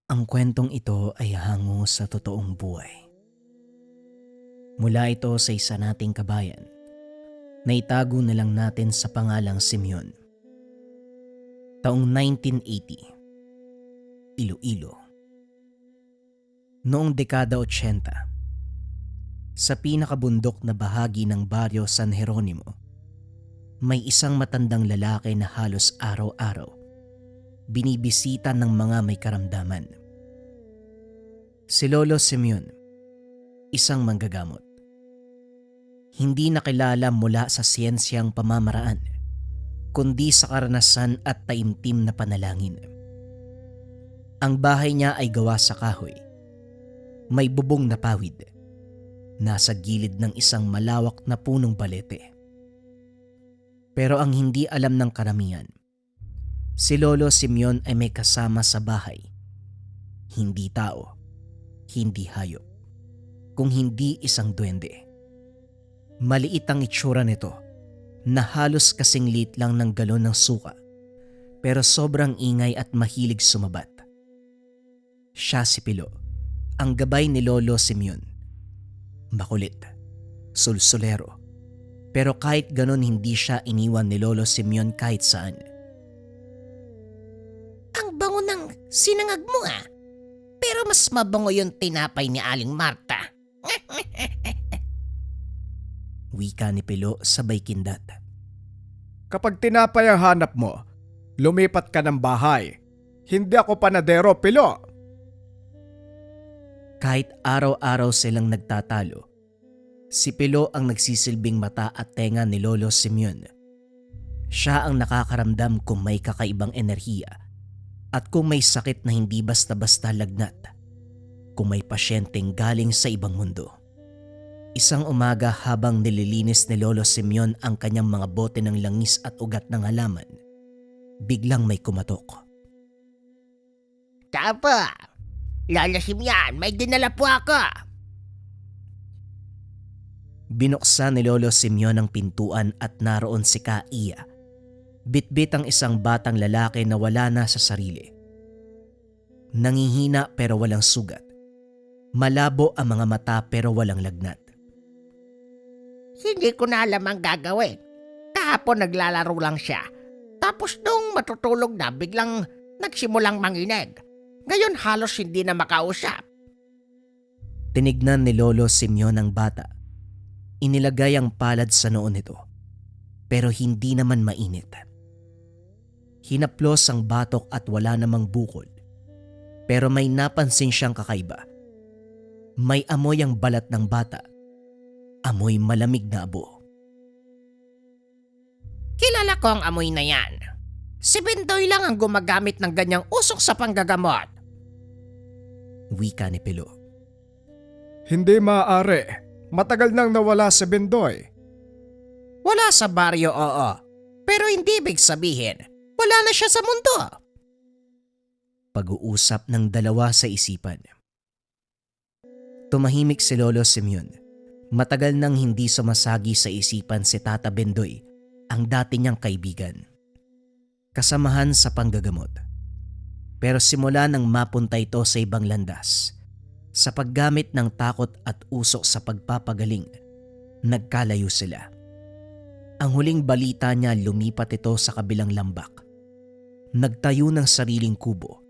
Ang kwentong ito ay hango sa totoong buhay. Mula ito sa isa nating kabayan na itago na lang natin sa pangalang Simeon. Taong 1980, Iloilo. Noong dekada 80, sa pinakabundok na bahagi ng baryo San Jeronimo, may isang matandang lalaki na halos araw-araw binibisita ng mga may karamdaman. Si Lolo Simeon, isang manggagamot. Hindi nakilala mula sa siyensyang pamamaraan, kundi sa karanasan at taimtim na panalangin. Ang bahay niya ay gawa sa kahoy. May bubong na pawid. Nasa gilid ng isang malawak na punong balete. Pero ang hindi alam ng karamihan, si Lolo Simeon ay may kasama sa bahay. Hindi tao, hindi hayop, kung hindi isang duwende. Maliit ang itsura nito na halos kasing liit lang ng galon ng suka, pero sobrang ingay at mahilig sumabat. Siya si Pilo, ang gabay ni Lolo Simeon. Makulit, sulsulero, pero kahit ganon hindi siya iniwan ni Lolo Simeon kahit saan. Ang bango ng sinangag mo Pero mas mabango yung tinapay ni Aling Marta. Wika ni Pilo sabay kindat. Kapag tinapay ang hanap mo, lumipat ka ng bahay. Hindi ako panadero, Pilo. Kahit araw-araw silang nagtatalo, si Pilo ang nagsisilbing mata at tenga ni Lolo Simeon. Siya ang nakakaramdam kung may kakaibang enerhiya at kung may sakit na hindi basta-basta lagnat, kung may pasyenteng galing sa ibang mundo. Isang umaga habang nililinis ni Lolo Simeon ang kanyang mga bote ng langis at ugat ng halaman, biglang may kumatok. Tapa, Lala Simeon, may dinala po ako. Binuksan ni Lolo Simeon ang pintuan at naroon si Kaiya. Bitbit ang isang batang lalaki na wala na sa sarili. Nangihina pero walang sugat. Malabo ang mga mata pero walang lagnat. Hindi ko na alam ang gagawin. Kahapon naglalaro lang siya. Tapos nung matutulog na, biglang nagsimulang manginig. Ngayon halos hindi na makausap. Tinignan ni Lolo Simeon ang bata. Inilagay ang palad sa noo nito, pero hindi naman mainit. Hinaplos ang batok at wala namang bukol, pero may napansin siyang kakaiba. May amoy ang balat ng bata, amoy malamig na abo. Kilala ko ang amoy na yan. Si Bendoy lang ang gumagamit ng ganyang usok sa panggagamot. Wika ni Pilo. Hindi maaari. Matagal nang nawala si Bendoy. Wala sa baryo, oo. Pero hindi ibig sabihin, wala na siya sa mundo. Pag-uusap ng dalawa sa isipan. Tumahimik si Lolo Simeon. Matagal nang hindi sumasagi sa isipan si Tata Bendoy, ang dati niyang kaibigan. Kasamahan sa panggagamot. Pero simula nang mapunta ito sa ibang landas, sa paggamit ng takot at usok sa pagpapagaling, nagkalayo sila. Ang huling balita niya, lumipat ito sa kabilang lambak. Nagtayo ng sariling kubo.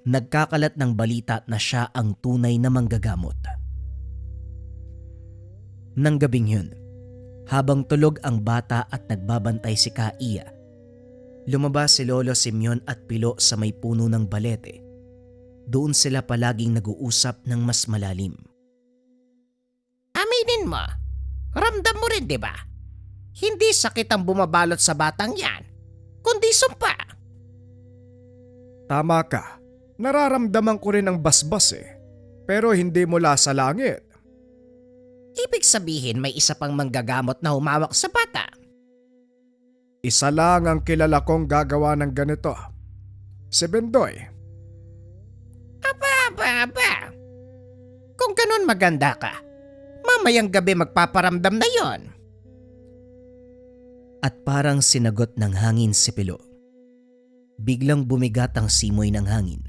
Nagkakalat ng balita na siya ang tunay na manggagamot. Nang gabing yun, habang tulog ang bata at nagbabantay si Kaiya, lumabas si Lolo Simeon at Pilo sa may puno ng balete. Doon sila palaging nag-uusap ng mas malalim. Aminin mo, ramdam mo rin, di ba? Hindi sakit ang bumabalot sa batang yan, kundi sumpa. Tama ka. Nararamdaman ko rin ang basbas Pero hindi mula sa langit. Ibig sabihin may isa pang manggagamot na humawak sa bata. Isa lang ang kilala kong gagawa ng ganito. Si Bendoy. Aba. Kung ganun maganda ka, mamayang gabi magpaparamdam na yon. At parang sinagot ng hangin si Pilo. Biglang bumigat ang simoy ng hangin.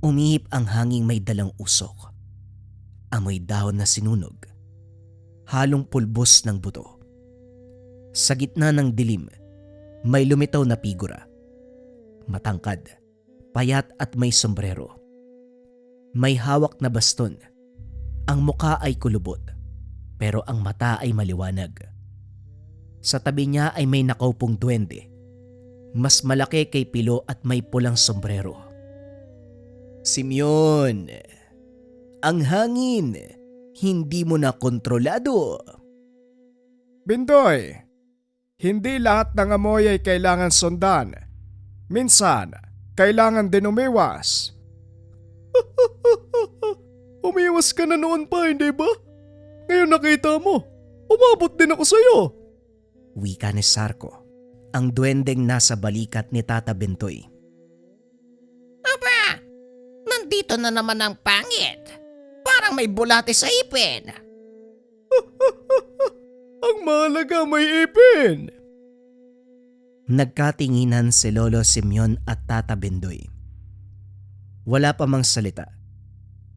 Umihip ang hanging may dalang usok. Amoy dahon na sinunog. Halong pulbos ng buto. Sa gitna ng dilim, may lumitaw na figura. Matangkad, payat at may sombrero. May hawak na baston. Ang muka ay kulubot, pero ang mata ay maliwanag. Sa tabi niya ay may nakaupong duwende. Mas malaki kay Pilo at may pulang sombrero. Simeon, ang hangin, hindi mo na kontrolado. Bindoy, hindi lahat ng amoy ay kailangan sundan. Minsan, kailangan din umiwas. Umiwas ka na noon pa, hindi ba? Ngayon nakita mo, umabot din ako sa'yo. Wika ni Sarko, ang duwendeng nasa balikat ni Tata Bentoy. Aba, nandito na naman ang pangit. Parang may bulate sa ipin. Ang mahalaga may ipin. Nagkatinginan si Lolo Simeon at Tata Bendoy. Wala pa mang salita.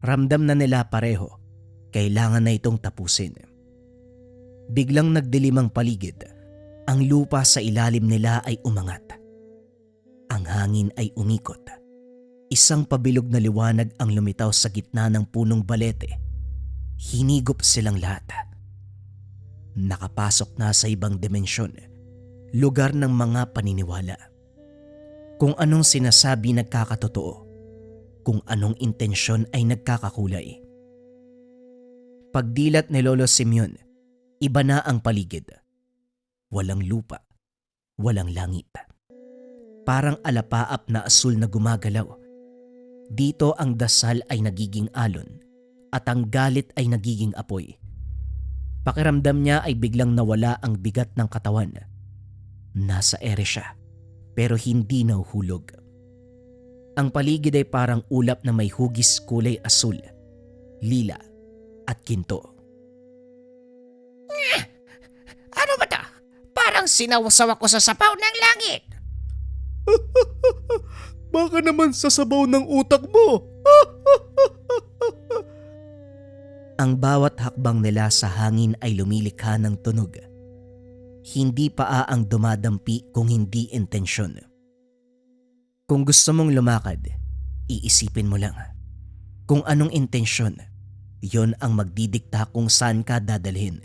Ramdam na nila pareho. Kailangan na itong tapusin. Biglang nagdilim ang paligid. Ang lupa sa ilalim nila ay umangat. Ang hangin ay umikot. Isang pabilog na liwanag ang lumitaw sa gitna ng punong balete. Hinigop silang lahat. Nakapasok na sa ibang dimensyon. Lugar ng mga paniniwala. Kung anong sinasabi nagkakatotoo. Kung anong intensyon ay nagkakakulay. Pagdilat ni Lolo Simeon, iba na ang paligid. Walang lupa, walang langit. Parang alapaap na asul na gumagalaw. Dito ang dasal ay nagiging alon at ang galit ay nagiging apoy. Pakiramdam niya ay biglang nawala ang bigat ng katawan. Nasa ere siya, pero hindi nahuhulog. Ang paligid ay parang ulap na may hugis kulay asul, lila at ginto. Ano ba to? Parang sinawsaw ako sa sapaw ng langit. Baka naman sa sabaw ng utak mo. Ang bawat hakbang nila sa hangin ay lumilikha ng tunog. Hindi paa ang dumadampi kung hindi intensyon. Kung gusto mong lumakad, iisipin mo lang. Kung anong intensyon, yon ang magdidikta kung saan ka dadalhin.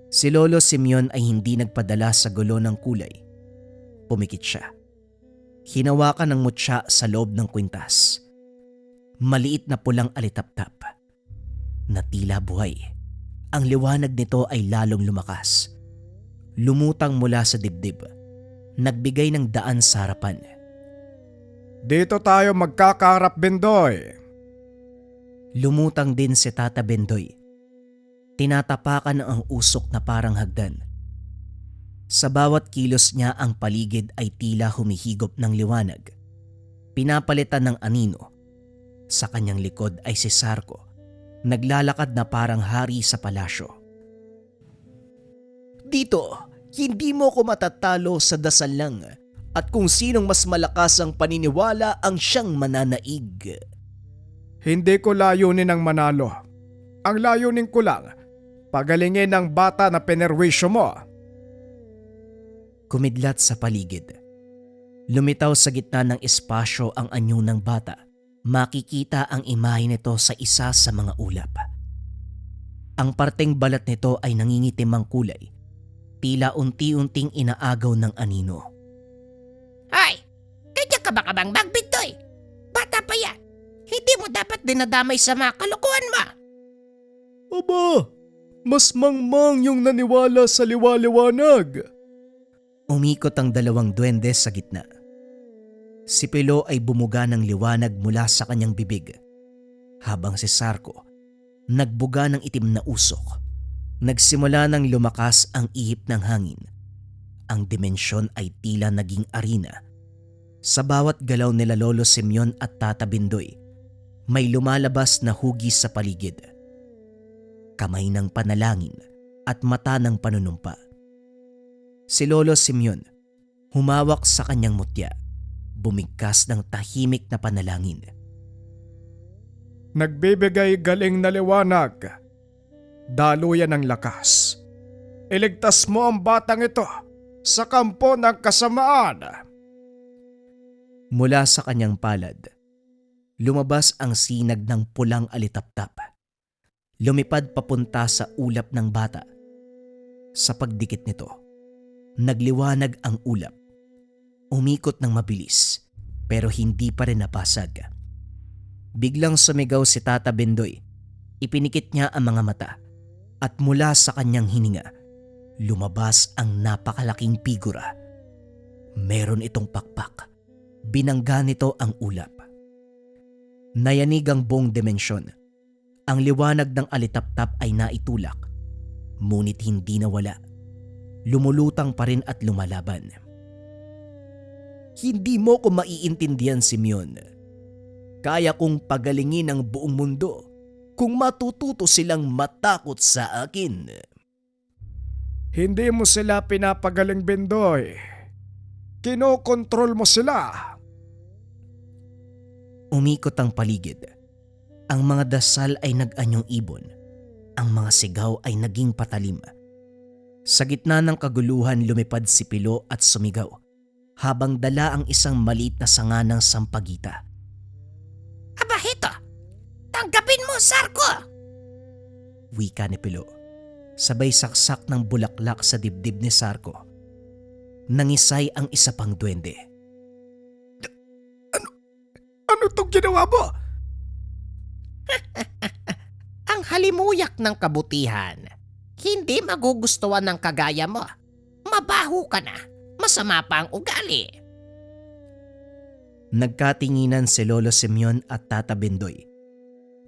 Si Lolo Simeon ay hindi nagpadala sa gulo ng kulay. Pumikit siya. Hinawakan ng mutya sa loob ng kwintas. Maliit na pulang alitaptap. Na tila buhay. Ang liwanag nito ay lalong lumakas. Lumutang mula sa dibdib. Nagbigay ng daan sa harapan. Dito tayo magkakaharap, Bendoy. Lumutang din si Tata Bendoy. Tinatapakan ang usok na parang hagdan. Sa bawat kilos niya ang paligid ay tila humihigop ng liwanag. Pinapalitan ng anino. Sa kanyang likod ay si Sarko. Naglalakad na parang hari sa palasyo. Dito, hindi mo ko matatalo sa dasal lang at kung sinong mas malakas ang paniniwala ang siyang mananaig. Hindi ko layunin ang manalo. Ang layunin ko lang, pagalingin ang bata na penerwisyo mo. Kumidlat sa paligid. Lumitaw sa gitna ng espasyo ang anyo ng bata. Makikita ang imahe nito sa isa sa mga ulap. Ang parteng balat nito ay nangingitim ang kulay. Tila unti-unting inaagaw ng anino. Hoy, ganyan ka ba kabang Bintoy? Bata pa yan. Hindi mo dapat dinadamay sa mga kalokohan mo. Aba, mas mangmang yung naniwala sa liwaliwanag. Umikot ang dalawang duwende sa gitna. Si Pilo ay bumuga ng liwanag mula sa kanyang bibig. Habang si Sarko, nagbuga ng itim na usok. Nagsimula ng lumakas ang ihip ng hangin. Ang dimensyon ay tila naging arena. Sa bawat galaw nila Lolo Simeon at Tata Bindoy, may lumalabas na hugis sa paligid. Kamay ng panalangin at mata ng panunumpa. Si Lolo Simeon, humawak sa kanyang mutya. bumigkas ng tahimik na panalangin. Nagbibigay galing na liwanag, daluyan ng lakas. Iligtas mo ang batang ito sa kampo ng kasamaan. Mula sa kanyang palad, lumabas ang sinag ng pulang alitaptap. Lumipad papunta sa ulap ng bata. Sa pagdikit nito, nagliwanag ang ulap. Umikot ng mabilis pero hindi pa rin napasag. Biglang sumigaw si Tata Bendoy. Ipinikit niya ang mga mata at mula sa kanyang hininga, lumabas ang napakalaking figura. Meron itong pakpak. Binangga nito ang ulap. Nayanig ang buong dimensyon. Ang liwanag ng alitaptap ay naitulak, ngunit hindi nawala. Lumulutang pa rin at lumalaban. Hindi mo ko maiintindihan, Simeon. Kaya kong pagalingin ang buong mundo kung matututo silang matakot sa akin. Hindi mo sila pinapagaling, Bendoy. Kinokontrol mo sila. Umikot ang paligid. Ang mga dasal ay nag-anyong ibon. Ang mga sigaw ay naging patalim. Sa gitna ng kaguluhan lumipad si Pilo at sumigaw habang dala ang isang maliit na sanga ng sampagita. Aba hito, tanggapin mo, Sarko! Wika ni Pilo. Sabay saksak ng bulaklak sa dibdib ni Sarko. Nangisay ang isa pang duwende. Ano tong ginawa mo? Ang halimuyak ng kabutihan. Hindi magugustuhan ng kagaya mo. Mabaho ka na. Masama pa ang ugali. Nagkatinginan si Lolo Simeon at Tata Bendoy.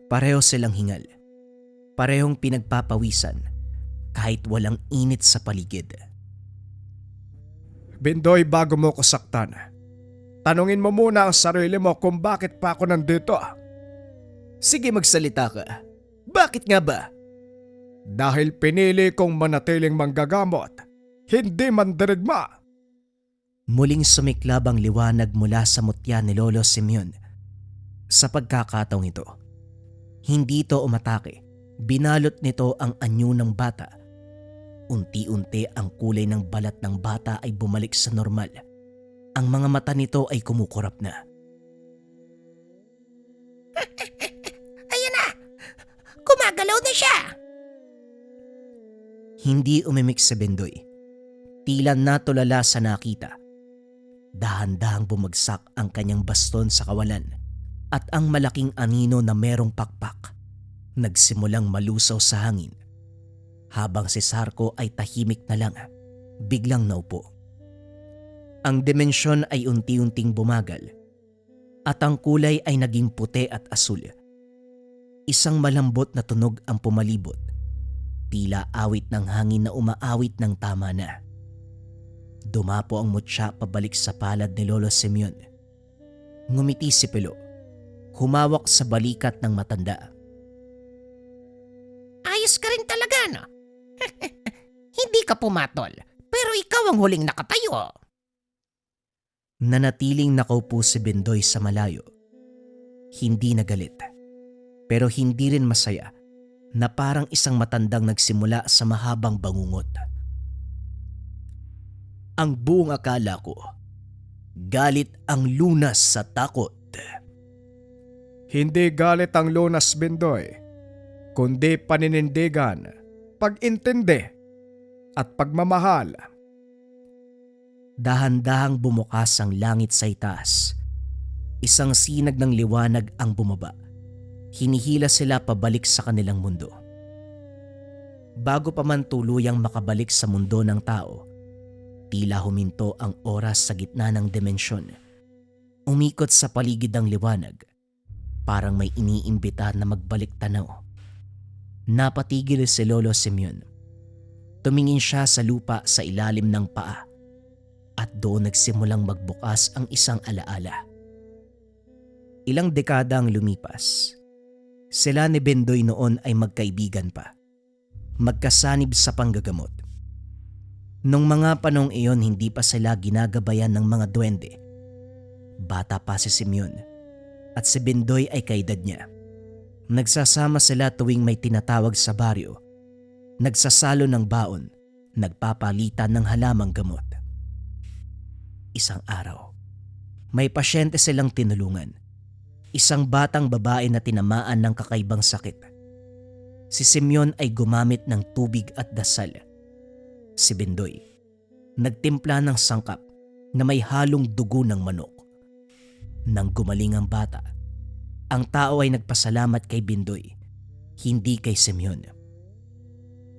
Pareho silang hingal. Parehong pinagpapawisan kahit walang init sa paligid. Bendoy, bago mo ko saktan, tanungin mo muna ang sarili mo kung bakit pa ako nandito. Sige, magsalita ka. Bakit nga ba? Dahil pinili kong manatiling manggagamot, hindi mandirigma. Muling sumiklab ang liwanag mula sa mutya ni Lolo Simeon. Sa pagkakataong ito, hindi ito umatake. Binalot nito ang anyo ng bata. Unti-unti ang kulay ng balat ng bata ay bumalik sa normal. Ang mga mata nito ay kumukurap na. Ayan na! Gumagalaw na siya! Hindi umimik si Bendoy. Tila natulala sa nakita. Dahan-dahang bumagsak ang kanyang baston sa kawalan at ang malaking anino na merong pakpak nagsimulang malusaw sa hangin. Habang si Sarko ay tahimik na lang, biglang naupo. Ang dimensyon ay unti-unting bumagal at ang kulay ay naging puti at asul. Isang malambot na tunog ang pumalibot, tila awit ng hangin na umaawit ng tama na. Dumapo ang mutya pabalik sa palad ni Lolo Simeon. Ngumiti si Pilo, humawak sa balikat ng matanda. Ayos ka rin talaga, no? Hindi ka pumatol, pero ikaw ang huling nakatayo. Nanatiling nakaupo si Bendoy sa malayo. Hindi nagalit, pero hindi rin masaya na parang isang matandang nagsimula sa mahabang bangungot. Ang buong akala ko, galit ang lunas sa takot. Hindi galit ang lunas, Bendoy, kundi paninindigan, pag-intindi at pagmamahal. Dahan-dahang bumukas ang langit sa itaas. Isang sinag ng liwanag ang bumaba. Hinihila sila pabalik sa kanilang mundo. Bago pa man tuluyang makabalik sa mundo ng tao, tila huminto ang oras sa gitna ng dimensyon. Umikot sa paligid ang liwanag, parang may iniimbita na magbalik tanaw. Napatigil si Lolo Simeon. Tumingin siya sa lupa sa ilalim ng paa at doon nagsimulang magbukas ang isang alaala. Ilang dekada ang lumipas. Sila ni Bendoy noon ay magkaibigan pa. Magkasanib sa panggagamot. Nung mga panong iyon hindi pa sila ginagabayan ng mga duwende. Bata pa si Simeon at si Bendoy ay kaedad niya. Nagsasama sila tuwing may tinatawag sa baryo. Nagsasalo ng baon, nagpapalitan ng halamang gamot. Isang araw, may pasyente silang tinulungan. Isang batang babae na tinamaan ng kakaibang sakit. Si Simeon ay gumamit ng tubig at dasal. Si Bendoy, nagtimpla ng sangkap na may halong dugo ng manok. Nang gumaling ang bata, ang tao ay nagpasalamat kay Bendoy, hindi kay Simeon.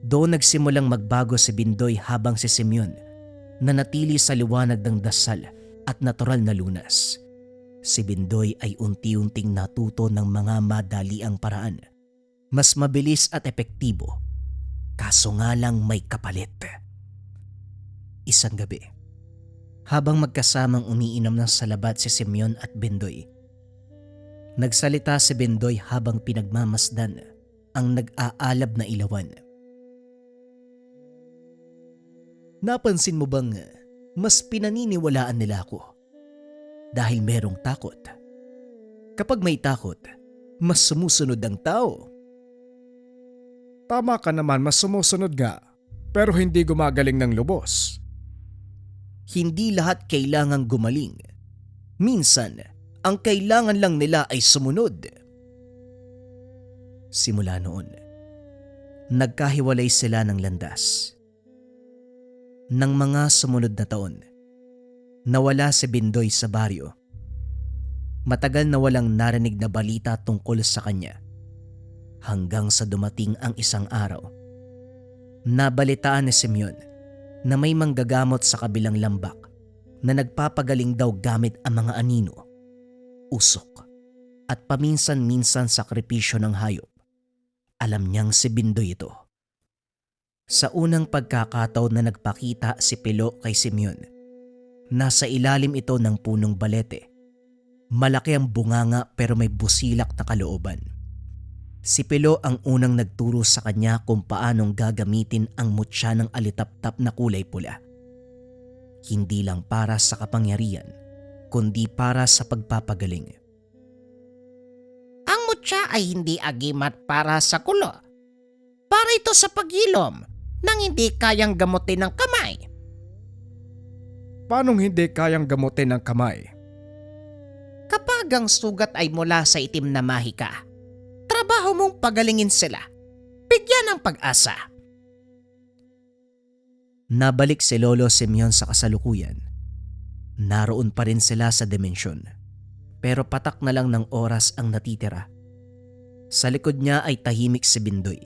Doon nagsimulang magbago si Bendoy habang si Simeon nanatili sa liwanag ng dasal at natural na lunas. Si Bendoy ay unti-unting natuto ng mga madaliang paraan. Mas mabilis at epektibo, kaso nga lang may kapalit. Isang gabi, habang magkasamang umiinom ng salabat si Simeon at Bendoy, nagsalita si Bendoy habang pinagmamasdan ang nag-aalab na ilawan. Napansin mo bang mas pinaniniwalaan nila ako dahil merong takot? Kapag may takot, mas sumusunod ang tao. Tama ka naman, mas sumusunod nga, pero hindi gumagaling ng lubos. Hindi lahat kailangang gumaling. Minsan, ang kailangan lang nila ay sumunod. Simula noon, nagkahiwalay sila ng landas. Nang mga sumunod na taon, nawala si Bendoy sa baryo. Matagal na walang narinig na balita tungkol sa kanya. Hanggang sa dumating ang isang araw, nabalitaan ni Simeon na may manggagamot sa kabilang lambak na nagpapagaling daw gamit ang mga anino, usok, at paminsan-minsan sakripisyo ng hayop. Alam niyang si Bendoy ito. Sa unang pagkakataon na nagpakita si Pilo kay Simeon, nasa ilalim ito ng punong balete. Malaki ang bunganga pero may busilak na kalooban. Si Pilo ang unang nagturo sa kanya kung paanong gagamitin ang mutya ng alitaptap na kulay pula. Hindi lang para sa kapangyarihan, kundi para sa pagpapagaling. Ang mutya ay hindi agimat para sa kulo. Para ito sa pagilom nang hindi kayang gamutin ng kamay. Paanong hindi kayang gamutin ng kamay? Kapag ang sugat ay mula sa itim na mahika, trabaho mong pagalingin sila. Bigyan ng pag-asa. Nabalik si Lolo Simeon sa kasalukuyan. Naroon pa rin sila sa dimensyon, pero patak na lang ng oras ang natitira. Sa likod niya ay tahimik si Bendoy,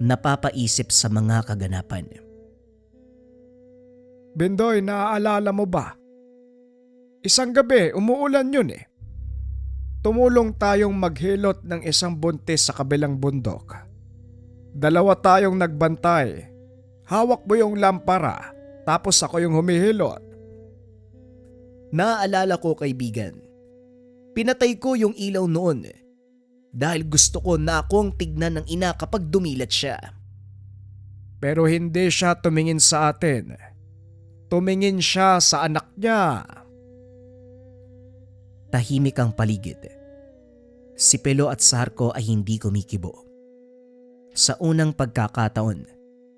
napapaisip sa mga kaganapan. Bendoy, naaalala mo ba? Isang gabi, umuulan yun eh. Tumulong tayong maghilot ng isang buntis sa kabilang bundok. Dalawa tayong nagbantay. Hawak mo yung lampara, tapos ako yung humihilot. Naaalala ko, kaibigan. Pinatay ko yung ilaw noon dahil gusto ko na akong tignan ng ina kapag dumilat siya. Pero hindi siya tumingin sa atin. Tumingin siya sa anak niya. Tahimik ang paligid. Si Pelo at Sarko ay hindi kumikibo. Sa unang pagkakataon,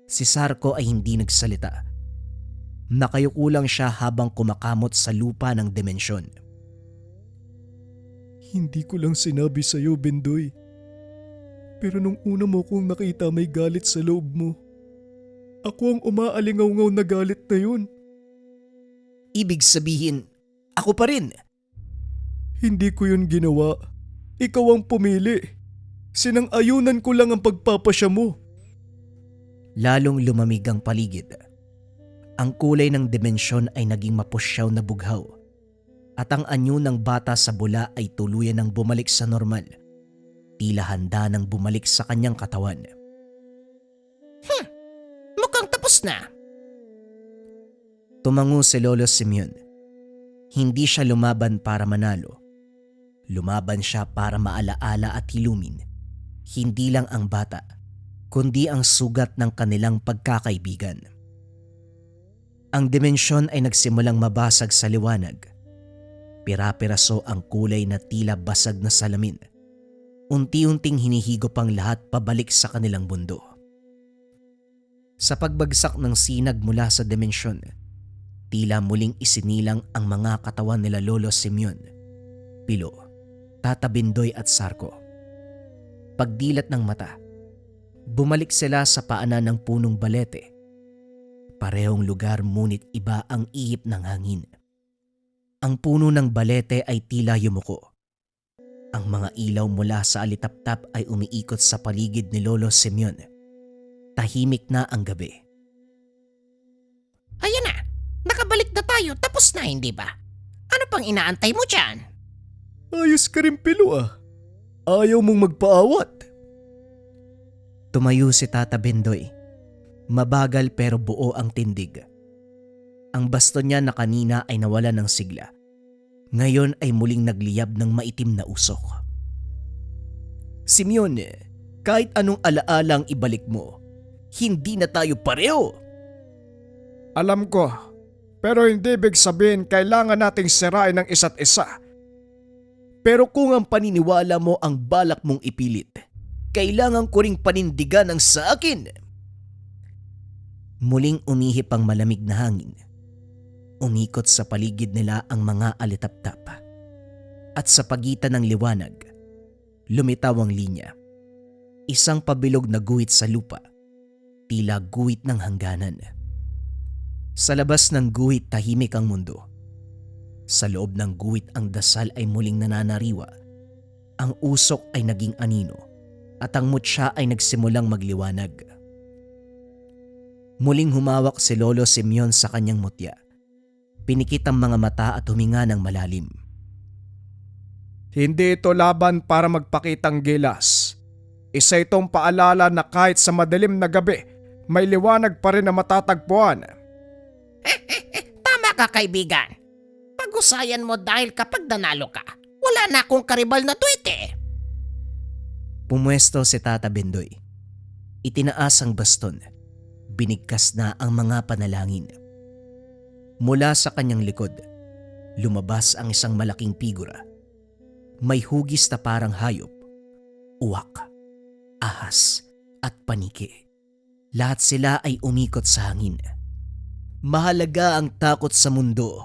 si Sarko ay hindi nagsalita. Nakayuko lang siya habang kumakamot sa lupa ng dimensyon. Hindi ko lang sinabi sa'yo, Bendoy. Pero nung una mo kong nakita may galit sa loob mo. Ako ang umaalingaw-ngaw na galit na yun. Ibig sabihin, ako pa rin. Hindi ko yun ginawa. Ikaw ang pumili. Sinang-ayunan ko lang ang pagpapasya mo. Lalong lumamig ang paligid. Ang kulay ng dimensyon ay naging mapusyaw na bughaw. At ang anyo ng bata sa bula ay tuluyan ng bumalik sa normal. Tila handa nang bumalik sa kanyang katawan. Mukhang tapos na. Tumango si Lolo Simeon. Hindi siya lumaban para manalo. Lumaban siya para maalaala at hilumin. Hindi lang ang bata, kundi ang sugat ng kanilang pagkakaibigan. Ang dimensyon ay nagsimulang mabasag sa liwanag. Pira-piraso ang kulay na tila basag na salamin. Unti-unting hinihigop ang lahat pabalik sa kanilang mundo. Sa pagbagsak ng sinag mula sa dimensyon, tila muling isinilang ang mga katawan nila Lolo Simeon, Pilo, Tata Bindoy at Sarko. Pagdilat ng mata, bumalik sila sa paanan ng punong balete. Parehong lugar ngunit iba ang ihip ng hangin. Ang puno ng balete ay tila yumuko. Ang mga ilaw mula sa alitaptap ay umiikot sa paligid ni Lolo Simeon. Tahimik na ang gabi. Ayan na, nakabalik na tayo, tapos na hindi ba? Ano pang inaantay mo dyan? Ayos ka rin, Pilo ah. Ayaw mong magpaawat. Tumayo si Tata Bindoy. Mabagal pero buo ang tindig. Ang baston niya na kanina ay nawala ng sigla. Ngayon ay muling nagliyab ng maitim na usok. Simeon, kahit anong alaala ang ibalik mo, hindi na tayo pareho. Alam ko, pero hindi ibig sabihin kailangan nating sirain ang isa't isa. Pero kung ang paniniwala mo ang balak mong ipilit, kailangan ko ring panindigan ang sa akin. Muling umihip ang malamig na hangin. Umikot sa paligid nila ang mga alitaptap. At sa pagitan ng liwanag, lumitaw ang linya. Isang pabilog na guhit sa lupa, tila guhit ng hangganan. Sa labas ng guhit tahimik ang mundo. Sa loob ng guhit ang dasal ay muling nananariwa. Ang usok ay naging anino at ang mutya ay nagsimulang magliwanag. Muling humawak si Lolo Simeon sa kanyang mutya. Pinikit ang mga mata at huminga ng malalim. Hindi ito laban para magpakitang gilas. Isa itong paalala na kahit sa madilim na gabi, may liwanag pa rin na matatagpuan. Tama ka, kaibigan. Pag-usayan mo dahil kapag nanalo ka, wala na akong karibal na tweet eh. Pumwesto si Tata Bindoy. Itinaas ang baston. Binigkas na ang mga panalangin. Mula sa kanyang likod, lumabas ang isang malaking figura. May hugis na parang hayop, uwak, ahas at paniki. Lahat sila ay umikot sa hangin. Mahalaga ang takot sa mundo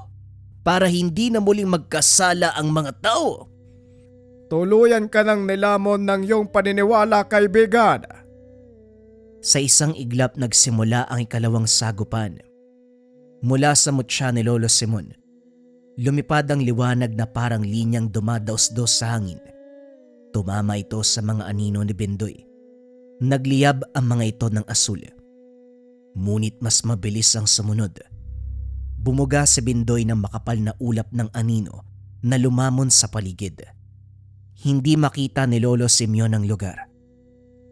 para hindi na muling magkasala ang mga tao. Tuluyan ka ng nilamon ng iyong paniniwala, kaibigan. Sa isang iglap nagsimula ang ikalawang sagupan. Mula sa mutya ni Lolo Simon, lumipad ang liwanag na parang linyang dumadaos-dos sa hangin. Tumama ito sa mga anino ni Bindoy. Nagliyab ang mga ito ng asul. Ngunit mas mabilis ang sumunod. Bumuga si Bindoy ng makapal na ulap ng anino na lumamon sa paligid. Hindi makita ni Lolo Simeon ang lugar.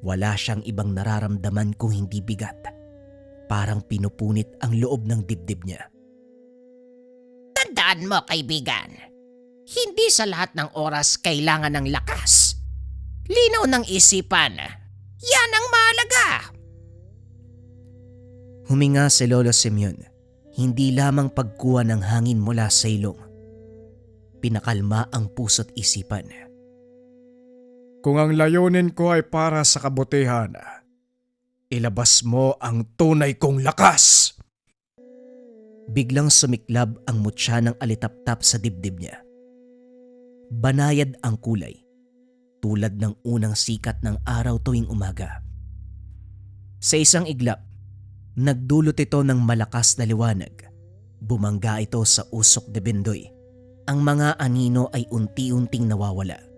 Wala siyang ibang nararamdaman kung hindi bigat. Parang pinupunit ang loob ng dibdib niya. Tandaan mo, kaibigan. Hindi sa lahat ng oras kailangan ng lakas. Linaw ng isipan. Yan ang mahalaga. Huminga si Lolo Simeon. Hindi lamang pagkuha ng hangin mula sa ilong. Pinakalma ang puso't isipan. Kung ang layunin ko ay para sa kabutihan, ilabas mo ang tunay kong lakas. Biglang sumiklab ang mutya ng alitaptap sa dibdib niya. Banayad ang kulay, tulad ng unang sikat ng araw tuwing umaga. Sa isang iglap, nagdulot ito ng malakas na liwanag. Bumangga ito sa usok ni Bindoy. Ang mga anino ay unti-unting nawawala.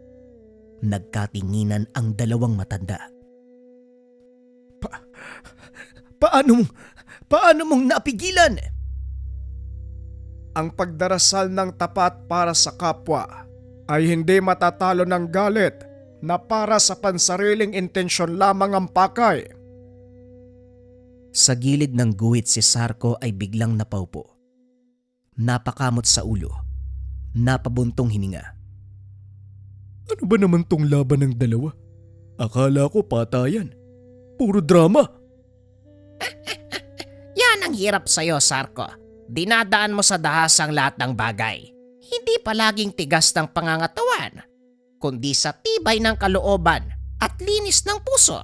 Nagkatinginan ang dalawang matanda. Paano mong napigilan? Ang pagdarasal ng tapat para sa kapwa ay hindi matatalo ng galit na para sa pansariling intensyon lamang ang pakay. Sa gilid ng guhit si Sarko ay biglang napaupo. Napakamot sa ulo. Napabuntong hininga. Ano ba naman tong laban ng dalawa? Akala ko patayan. Puro drama. Yan ang hirap sa'yo, Sarko. Dinadaan mo sa dahas ang lahat ng bagay. hindi palaging tigas ng pangangatawan, kundi sa tibay ng kalooban at linis ng puso.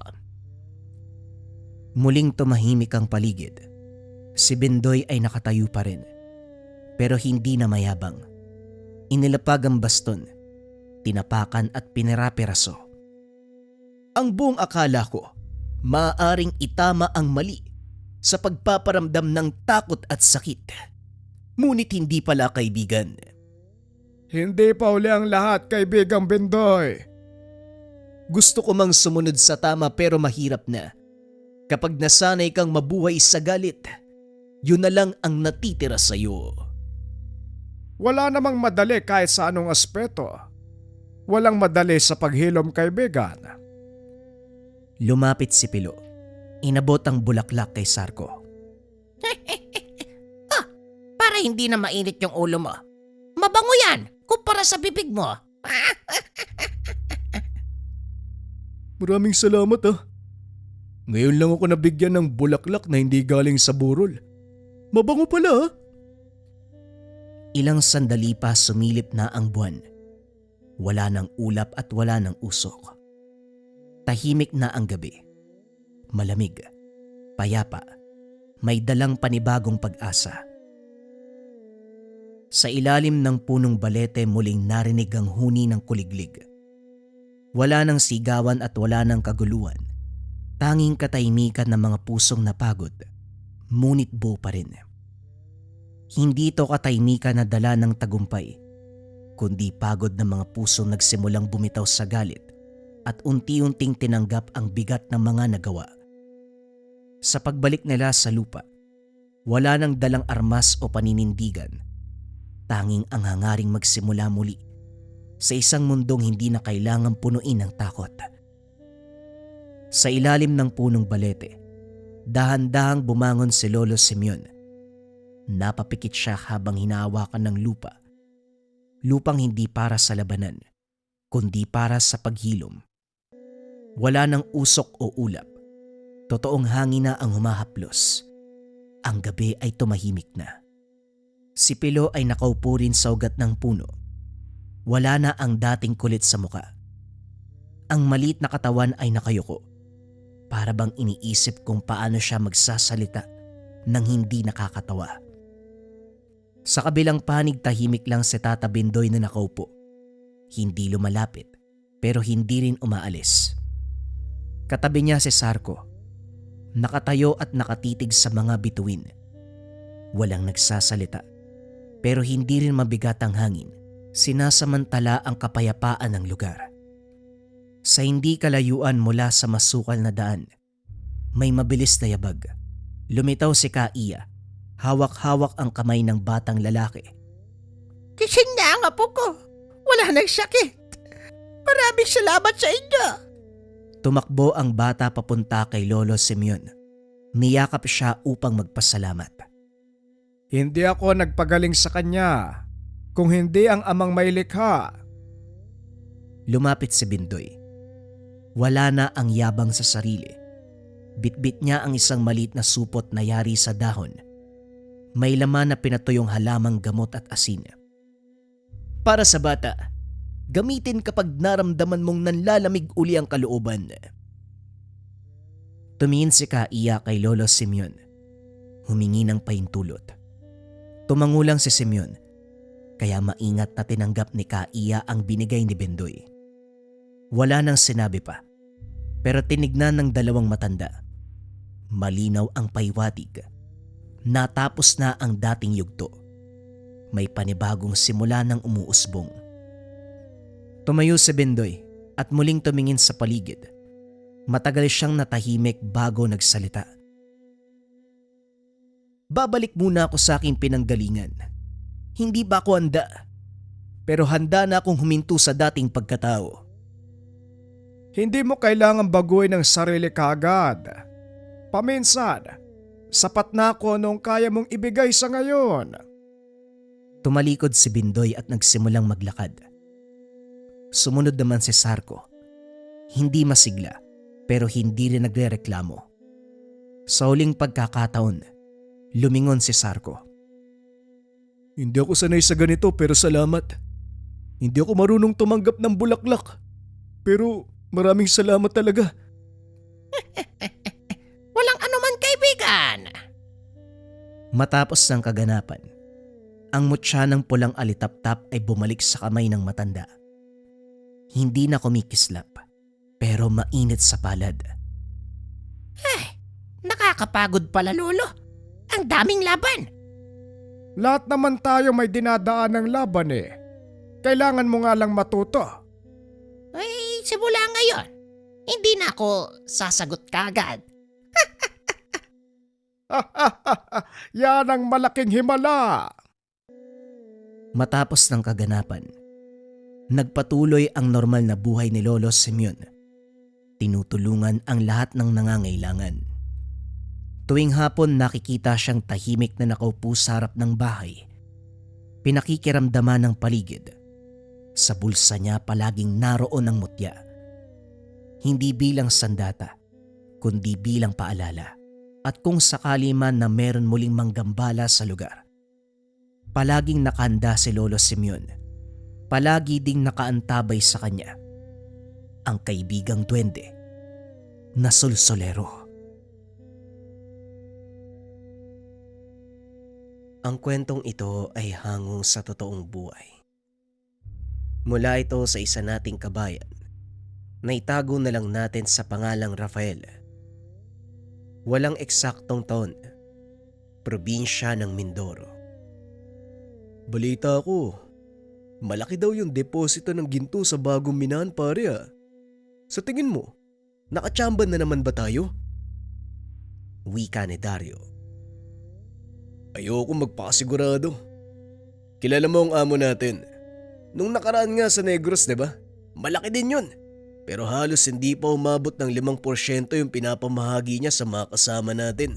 Muling tumahimik ang paligid. Si Bendoy ay nakatayo pa rin, pero hindi na mayabang. Inilapag ang baston, tinapakan at pinirapiraso. Ang buong akala ko, maaaring itama ang mali sa pagpaparamdam ng takot at sakit. Ngunit hindi pala, kaibigan. Hindi pa uli ang lahat, kaibigang Bendoy. Gusto ko mang sumunod sa tama pero mahirap na. Kapag nasanay kang mabuhay sa galit, yun na lang ang natitira sa'yo. Wala namang madali kahit sa anong aspeto. Walang madali sa paghilom, kaibigan. Lumapit si Pilo. Inabot ang bulaklak kay Sarko. Para hindi na mainit yung ulo mo. Mabango yan kumpara sa bibig mo. Maraming salamat ah. Ngayon lang ako nabigyan ng bulaklak na hindi galing sa burol. Mabango pala ah. Ilang sandali pa sumilip na ang buwan. Wala ng ulap at wala ng usok. Tahimik na ang gabi. Malamig, payapa, may dalang panibagong pag-asa. Sa ilalim ng punong balete muling narinig ang huni ng kuliglig. Wala ng sigawan at wala ng kaguluhan. Tanging katahimikan ng mga pusong napagod, ngunit buo pa rin. Hindi ito katahimikan na dala ng tagumpay, kundi pagod ng mga pusong nagsimulang bumitaw sa galit at unti-unting tinanggap ang bigat ng mga nagawa. Sa pagbalik nila sa lupa, wala nang dalang armas o paninindigan. Tanging ang hangaring magsimula muli sa isang mundong hindi na kailangang punuin ng takot. Sa ilalim ng punong balete, dahan-dahang bumangon si Lolo Simeon. Napapikit siya habang hinahawakan ng lupa. Lupang hindi para sa labanan, kundi para sa paghilom. Wala ng usok o ulap. Totoong hangin na ang humahaplos. Ang gabi ay tumahimik na. Si Pilo ay nakaupo rin sa ugat ng puno. Wala na ang dating kulit sa muka. Ang maliit na katawan ay nakayuko. Para bang iniisip kung paano siya magsasalita nang hindi nakakatawa. Sa kabilang panig tahimik lang si Tata Bendoy na nakaupo. Hindi lumalapit pero hindi rin umaalis. Katabi niya si Sarko. Nakatayo at nakatitig sa mga bituin. Walang nagsasalita pero hindi rin mabigat ang hangin. Sinasamantala ang kapayapaan ng lugar. Sa hindi kalayuan mula sa masukal na daan, may mabilis na yabag. Lumitaw si Kaiya. Hawak-hawak ang kamay ng batang lalaki. Kising na ang apo ko. Wala nang sakit. Maraming salamat sa inyo. Tumakbo ang bata papunta kay Lolo Simeon. Niyakap siya upang magpasalamat. Hindi ako nagpagaling sa kanya, kung hindi ang amang may likha. Lumapit si Bendoy. Wala na ang yabang sa sarili. Bitbit niya ang isang maliit na supot na yari sa dahon. May laman na pinatuyong halamang gamot at asin. Para sa bata, gamitin kapag naramdaman mong nanlalamig uli ang kalooban. Tumingin si Kaiya kay Lolo Simeon. Humingi ng pahintulot. Tumangulang si Simeon, kaya maingat na tinanggap ni Kaiya ang binigay ni Bendoy. Wala nang sinabi pa, pero tinignan ng dalawang matanda. Malinaw ang paywatig. Natapos na ang dating yugto. May panibagong simula ng umuusbong. Tumayo si Bendoy at muling tumingin sa paligid. Matagal siyang natahimik bago nagsalita. Babalik muna ako sa aking pinanggalingan. Hindi ba ako handa? Pero handa na akong huminto sa dating pagkatao. Hindi mo kailangang baguhin ang sarili kaagad. Paminsan, sapat na ako nung kaya mong ibigay sa ngayon. Tumalikod si Bendoy at nagsimulang maglakad. Sumunod naman si Sarko. Hindi masigla pero hindi rin nagrereklamo. Sa huling pagkakataon, lumingon si Sarko. Hindi ako sanay sa ganito pero salamat. Hindi ako marunong tumanggap ng bulaklak. Pero maraming salamat talaga. Walang anuman, kaibigan. Matapos ng kaganapan, ang mutya ng pulang alitaptap ay bumalik sa kamay ng matanda. Hindi na kumikislap, pero mainit sa palad. Nakakapagod pala, Lolo. Ang daming laban. Lahat naman tayo may dinadaan ng laban eh. Kailangan mo nga lang matuto. Ay, simula ngayon. Hindi na ako sasagot kagad. Yan ang malaking himala. Matapos ng kaganapan, nagpatuloy ang normal na buhay ni Lolo Simeon. Tinutulungan ang lahat ng nangangailangan. Tuwing hapon nakikita siyang tahimik na nakaupo sa harap ng bahay. Pinakikiramdaman ng paligid. Sa bulsa niya palaging naroon ang mutya. Hindi bilang sandata, kundi bilang paalala. At kung sakali man na meron muling manggambala sa lugar, palaging nakahanda si Lolo Simeon. Palagi ding nakaantabay sa kanya ang kaibigang duwende na sulsolero. Ang kwentong ito ay hangong sa totoong buhay. Mula ito sa isa nating kabayan na itago na lang natin sa pangalang Rafael. Walang eksaktong taon, probinsya ng Mindoro. Balita ko, malaki daw yung deposito ng ginto sa bagong minahan, pare ah. Sa tingin mo, nakatsamban na naman ba tayo? Wika ni Dario. Ayoko magpakasigurado. Kilala mo ang amo natin. Nung nakaraan nga sa Negros, diba? Malaki din yun. Pero halos hindi pa umabot ng 5% yung pinapamahagi niya sa mga kasama natin.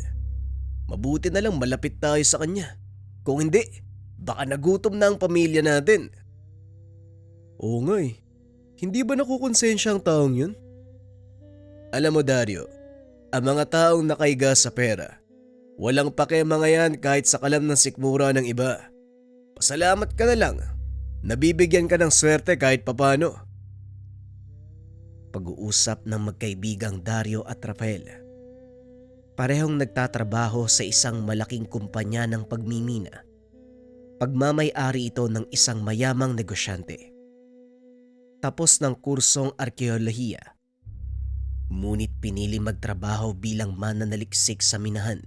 Mabuti na lang malapit tayo sa kanya. Kung hindi, baka nagutom na ang pamilya natin. Oo nga eh. Hindi ba nakukonsensya ang taong yun? Alam mo Dario, ang mga taong nakaiga sa pera, walang pake mga yan kahit sa kalam ng sikmura ng iba. Pasalamat ka na lang. Nabibigyan ka ng swerte kahit papano. Pag-uusap ng magkaibigang Dario at Rafael. Parehong nagtatrabaho sa isang malaking kumpanya ng pagmimina. Pagmamay-ari ito ng isang mayamang negosyante. Tapos ng kursong arkeolohiya. Ngunit pinili magtrabaho bilang mananaliksik sa minahan.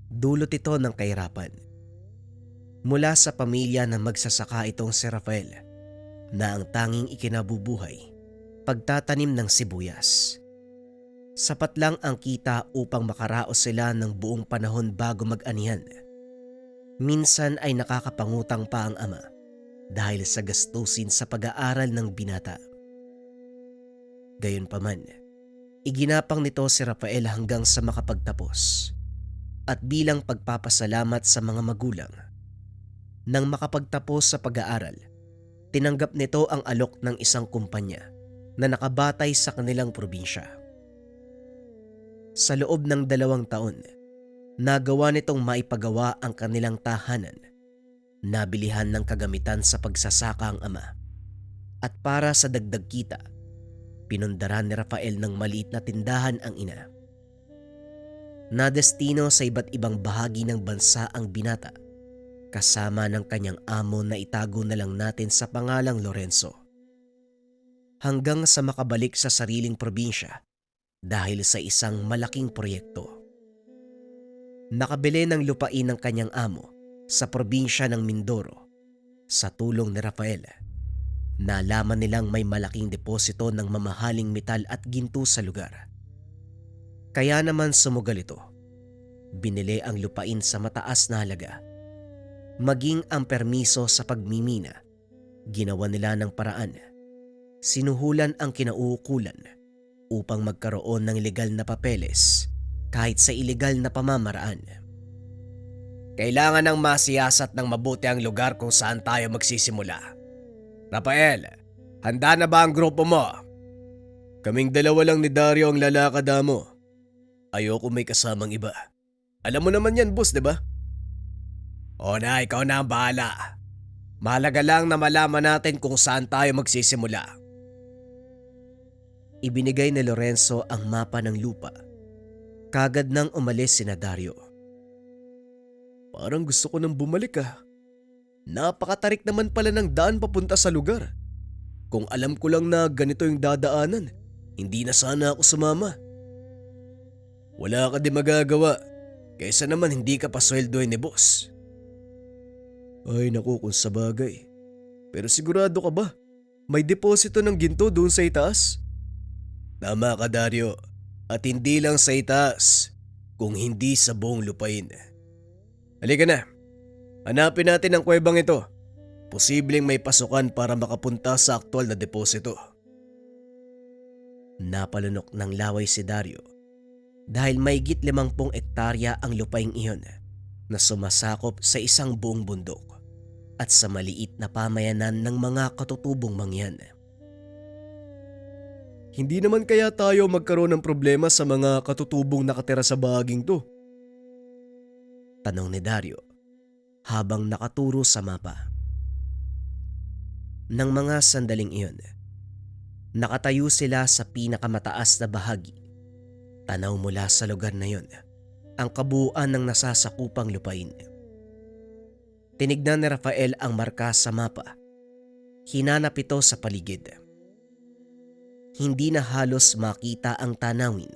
Dulot ito ng kahirapan. Mula sa pamilya na magsasaka itong si Rafael na ang tanging ikinabubuhay, pagtatanim ng sibuyas. Sapat lang ang kita upang makaraos sila ng buong panahon bago mag-anihan. Minsan ay nakakapangutang pa ang ama dahil sa gastusin sa pag-aaral ng binata. Gayunpaman, iginapang nito si Rafael hanggang sa makapagtapos. At bilang pagpapasalamat sa mga magulang, nang makapagtapos sa pag-aaral, tinanggap nito ang alok ng isang kumpanya na nakabatay sa kanilang probinsya. Sa loob ng 2 taon, nagawa nitong maipagawa ang kanilang tahanan, nabilihan ng kagamitan sa pagsasaka ang ama, at para sa dagdag kita, pinundaran ni Rafael ng maliit na tindahan ang ina. Nadestino sa iba't ibang bahagi ng bansa ang binata, kasama ng kanyang amo na itago na lang natin sa pangalang Lorenzo. Hanggang sa makabalik sa sariling probinsya dahil sa isang malaking proyekto. Nakabili ng lupain ng kanyang amo sa probinsya ng Mindoro. Sa tulong ni Rafael, nalaman nilang may malaking deposito ng mamahaling metal at ginto sa lugar. Kaya naman sumugal ito. Binili ang lupain sa mataas na halaga. Maging ang permiso sa pagmimina, ginawa nila ng paraan. Sinuhulan ang kinauukulan upang magkaroon ng legal na papeles kahit sa ilegal na pamamaraan. Kailangan ng masiyasat ng mabuti ang lugar kung saan tayo magsisimula. Rafael, handa na ba ang grupo mo? Kaming 2 lang ni Dario ang lalakad mo. Ayoko may kasamang iba. Alam mo naman yan, boss, diba? O na, ikaw na ang bahala. Mahalaga lang na malaman natin kung saan tayo magsisimula. Ibinigay ni Lorenzo ang mapa ng lupa. Kagad nang umalis sina Dario. Parang gusto ko nang bumalik ah. Napakatarik naman pala ng daan papunta sa lugar. Kung alam ko lang na ganito yung dadaanan, hindi na sana ako sumama. Wala ka di magagawa, kaysa naman hindi ka pasweldoy ni boss. Ay naku kung sabagay. Pero sigurado ka ba? May deposito ng ginto doon sa itaas? Tama ka Dario, at hindi lang sa itaas, kung hindi sa buong lupain. Halika na, hanapin natin ang kuwebang ito. Posibleng may pasukan para makapunta sa aktual na deposito. Napalunok ng laway si Dario dahil mahigit 50 ektarya ang lupaing iyon na sumasakop sa isang buong bundok at sa maliit na pamayanan ng mga katutubong mangyan. Hindi naman kaya tayo magkaroon ng problema sa mga katutubong nakatira sa bahaging to? Tanong ni Dario habang nakaturo sa mapa. Nang mga sandaling iyon, nakatayo sila sa pinakamataas na bahagi. Tanaw mula sa lugar na iyon ang kabuuan ng nasasakupang lupain. Tinignan ni Rafael ang marka sa mapa. Hinanap ito sa paligid. Hindi na halos makita ang tanawin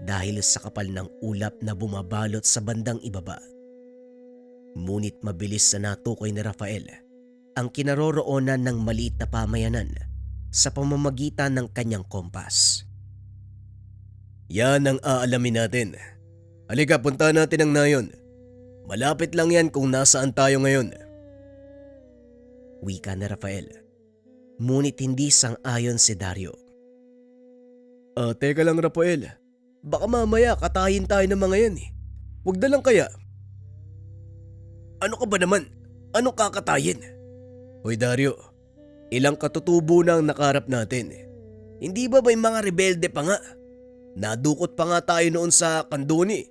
dahil sa kapal ng ulap na bumabalot sa bandang ibaba. Ngunit mabilis na natukoy ni Rafael ang kinaroroonan ng maliit na pamayanan sa pamamagitan ng kanyang kompas. Yan ang aalamin natin. Halika, punta natin ang nayon. Malapit lang yan kung nasaan tayo ngayon. Wika ni Rafael. Ngunit hindi sang-ayon si Dario. Teka lang Rafael. Baka mamaya katayin tayo ng mga yan eh. Huwag na lang kaya. Ano ka ba naman? Ano kakatayin? Hoy Dario, ilang katutubo na ang nakaharap natin. Hindi ba may mga rebelde pa nga? Nadukot pa nga tayo noon sa Kanduni.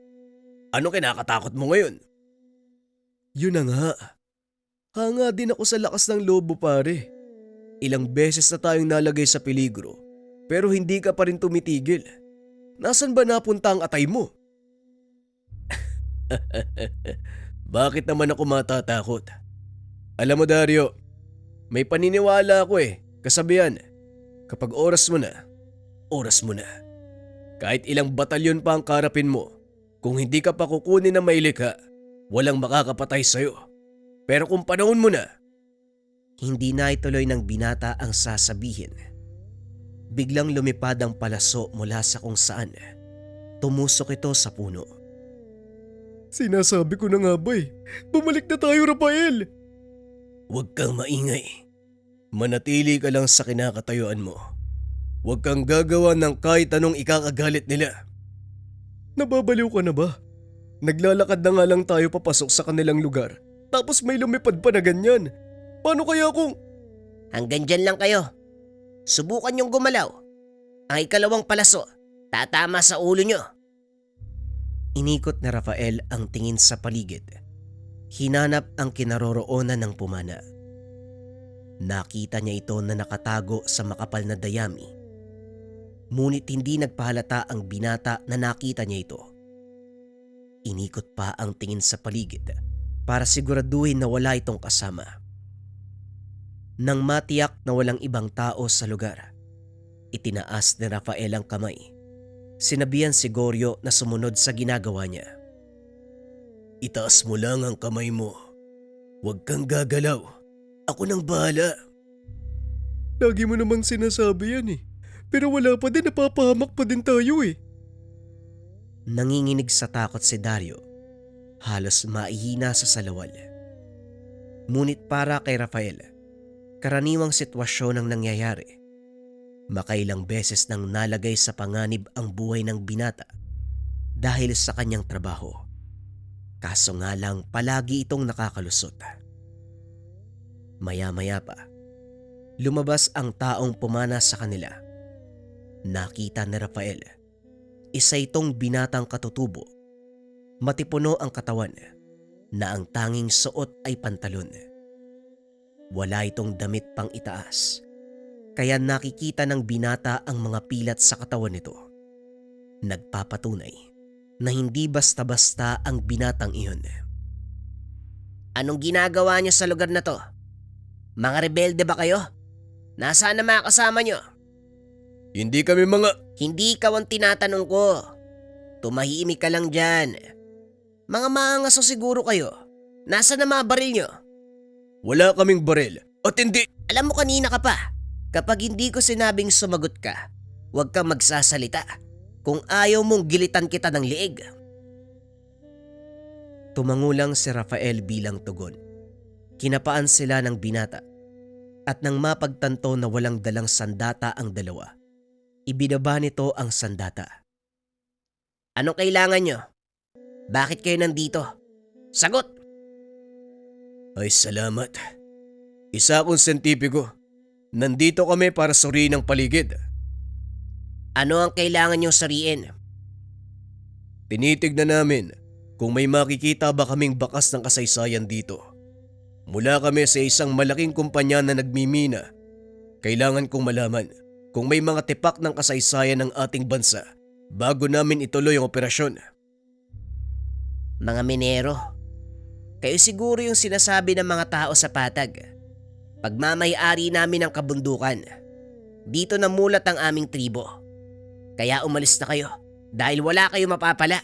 Ano kinakatakot mo ngayon? Yun na nga. Hanga din ako sa lakas ng lobo pare. Ilang beses na tayong nalagay sa peligro pero hindi ka pa rin tumitigil. Nasaan ba napunta ang atay mo? Bakit naman ako matatakot? Alam mo Dario, may paniniwala ako kasabihan. Kapag oras mo na, oras mo na. Kahit ilang batalyon pa ang karapin mo, kung hindi ka pa kukunin na mailikha, walang makakapatay sa'yo. Pero kung panahon mo na. Hindi na ituloy ng binata ang sasabihin. Biglang lumipad ang palaso mula sa kung saan. Tumusok ito sa puno. Sinasabi ko na nga ba bumalik na tayo Rafael. Huwag kang maingay. Manatili ka lang sa kinakatayuan mo. Huwag kang gagawa ng kahit anong ikakagalit nila. Nababaliw ka na ba? Naglalakad na nga lang tayo papasok sa kanilang lugar. Tapos may lumipad pa na ganyan. Paano kaya kung… Hanggang dyan lang kayo. Subukan yung gumalaw. Ang ikalawang palaso, tatama sa ulo nyo. Inikot na Rafael ang tingin sa paligid. Hinanap ang kinaroroonan ng pumana. Nakita niya ito na nakatago sa makapal na dayami. Ngunit hindi nagpahalata ang binata na nakita niya ito. Inikot pa ang tingin sa paligid para siguraduhin na wala itong kasama. Nang matiyak na walang ibang tao sa lugar, itinaas ni Rafael ang kamay. Sinabihan si Goryo na sumunod sa ginagawa niya. Itaas mo lang ang kamay mo. Huwag kang gagalaw. Ako nang bahala. Lagi mo naman sinasabi yan Pero wala pa din, napapahamak pa din tayo Nanginginig sa takot si Dario. Halos maihina sa salawal. Ngunit para kay Rafael, karaniwang sitwasyon ang nangyayari. Makailang beses nang nalagay sa panganib ang buhay ng binata dahil sa kanyang trabaho. Kaso nga lang palagi itong nakakalusot. Maya-maya pa, lumabas ang taong pumana sa kanila. Nakita ni Rafael, isa itong binatang katutubo. Matipuno ang katawan na ang tanging suot ay pantalon. Wala itong damit pang itaas, kaya nakikita ng binata ang mga pilat sa katawan nito. Nagpapatunay na hindi basta-basta ang binatang iyon. Anong ginagawa niyo sa lugar na to? Mga rebelde ba kayo? Nasaan na mga kasama niyo? Hindi kami mga... Hindi ikaw ang tinatanong ko. Tumahimik ka lang dyan. Mga maangaso siguro kayo. Nasaan na mga baril niyo? Wala kaming baril at hindi... Alam mo kanina ka pa. Kapag hindi ko sinabing sumagot ka, huwag kang magsasalita. Kung ayaw mong gilitan kita ng liig. Tumangulang si Rafael bilang tugon. Kinapaan sila ng binata at nang mapagtanto na walang dalang sandata ang dalawa, ibinaba nito ang sandata. Anong kailangan nyo? Bakit kayo nandito? Sagot! Ay salamat. Isa akong sentipiko. Nandito kami para suriin ang paligid. Ano ang kailangan nyo suriin? Tinitignan namin kung may makikita ba kaming bakas ng kasaysayan dito. Mula kami sa isang malaking kumpanya na nagmimina. Kailangan kong malaman kung may mga tipak ng kasaysayan ng ating bansa bago namin ituloy ang operasyon. Mga minero. Kayo siguro yung sinasabi ng mga tao sa patag. Pagmamay-ari namin ang kabundukan. Dito namulat ang aming tribo. Kaya umalis na kayo dahil wala kayo mapapala.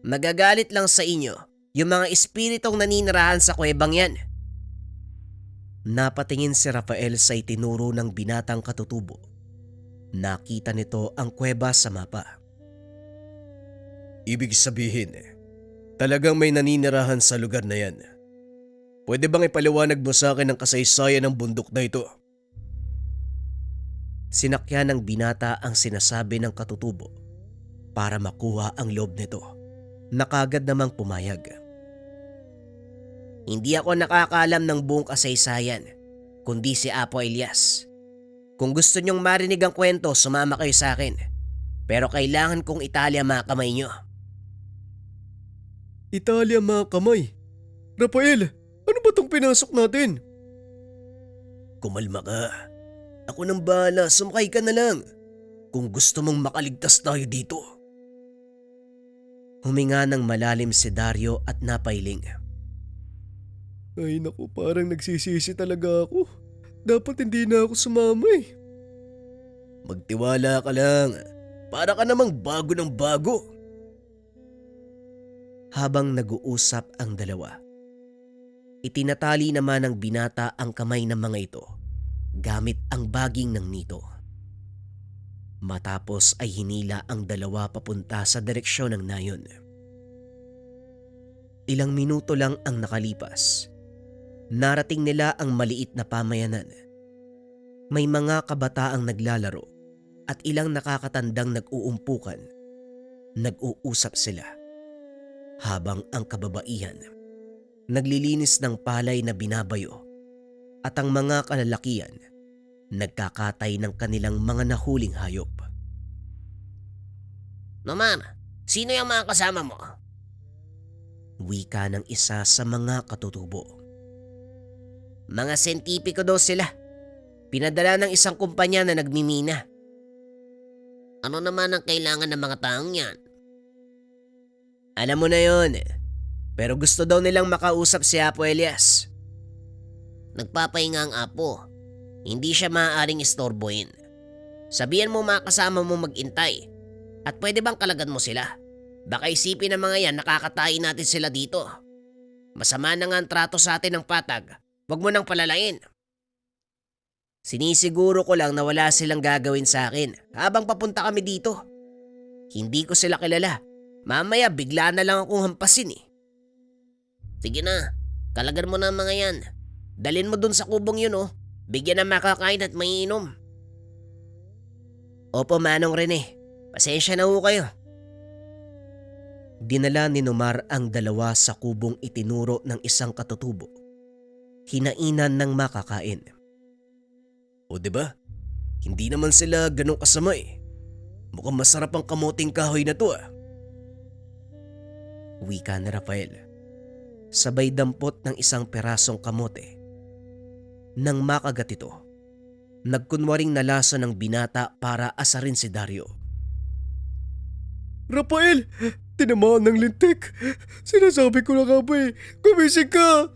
Magagalit lang sa inyo yung mga espiritong naninirahan sa kuwebang yan. Napatingin si Rafael sa itinuro ng binatang katutubo. Nakita nito ang kuweba sa mapa. Ibig sabihin, talagang may naninirahan sa lugar na yan. Pwede bang ipaliwanag mo sa akin ang kasaysayan ng bundok na ito? Sinakyan ng binata ang sinasabi ng katutubo para makuha ang loob nito. Nakagad namang pumayag. Hindi ako nakakaalam ng buong kasaysayan, kundi si Apo Elias. Kung gusto nyong marinig ang kwento, sumama kayo sa akin. Pero kailangan kong italya mga kamay nyo. Italia mga kamay. Rafael, ano ba tong pinasok natin? Kumalma ka. Ako nang bahala, sumakay ka na lang. Kung gusto mong makaligtas tayo dito. Huminga ng malalim si Dario at napailing. Ay naku, parang nagsisisi talaga ako. Dapat hindi na ako sumama eh. Magtiwala ka lang. Para ka namang bago ng bago. Habang nag-uusap ang dalawa, itinatali naman ng binata ang kamay ng mga ito gamit ang baging ng nito. Matapos ay hinila ang dalawa papunta sa direksyon ng nayon. Ilang minuto lang ang nakalipas. Narating nila ang maliit na pamayanan. May mga kabataang naglalaro at ilang nakakatandang nag-uumpukan. Nag-uusap sila. Habang ang kababaihan naglilinis ng palay na binabayo at ang mga kalalakihan nagkakatay ng kanilang mga nahuling hayop. Naman, sino yung mga kasama mo? Wika ng isa sa mga katutubo. Mga sentipiko daw sila. Pinadala ng isang kumpanya na nagmimina. Ano naman ang kailangan ng mga taong yan? Alam mo na yon, pero gusto daw nilang makausap si Apo Elias. Nagpapahinga ang apo. Hindi siya maaaring istorbohin. Sabihan mo mga kasama mo mag-intay. At pwede bang kalagan mo sila? Baka isipin ng mga yan nakakatayin natin sila dito. Masama na nga ang trato sa atin ng patag. Huwag mo nang palalain. Sinisiguro ko lang na wala silang gagawin sa akin habang papunta kami dito. Hindi ko sila kilala. Mamaya bigla na lang akong hampasin eh. Sige na, kalagan mo na ang mga yan. Dalin mo dun sa kubong yun oh. Bigyan ng makakain at maiinom. Opo Manong Rene, pasensya na ho kayo. Dinala ni Nomar ang dalawa sa kubong itinuro ng isang katutubo. Hinainan ng makakain. O diba? Hindi naman sila ganong kasama eh. Mukhang masarap ang kamuting kahoy na to ah. Wika ni Rafael. Sabay dampot ng isang perasong kamote. Nang makagat ito, nagkunwaring nalasa ng binata para asarin si Dario. Rafael, tinamaan ng lintik. Sinasabi ko na nga ba gumising ka.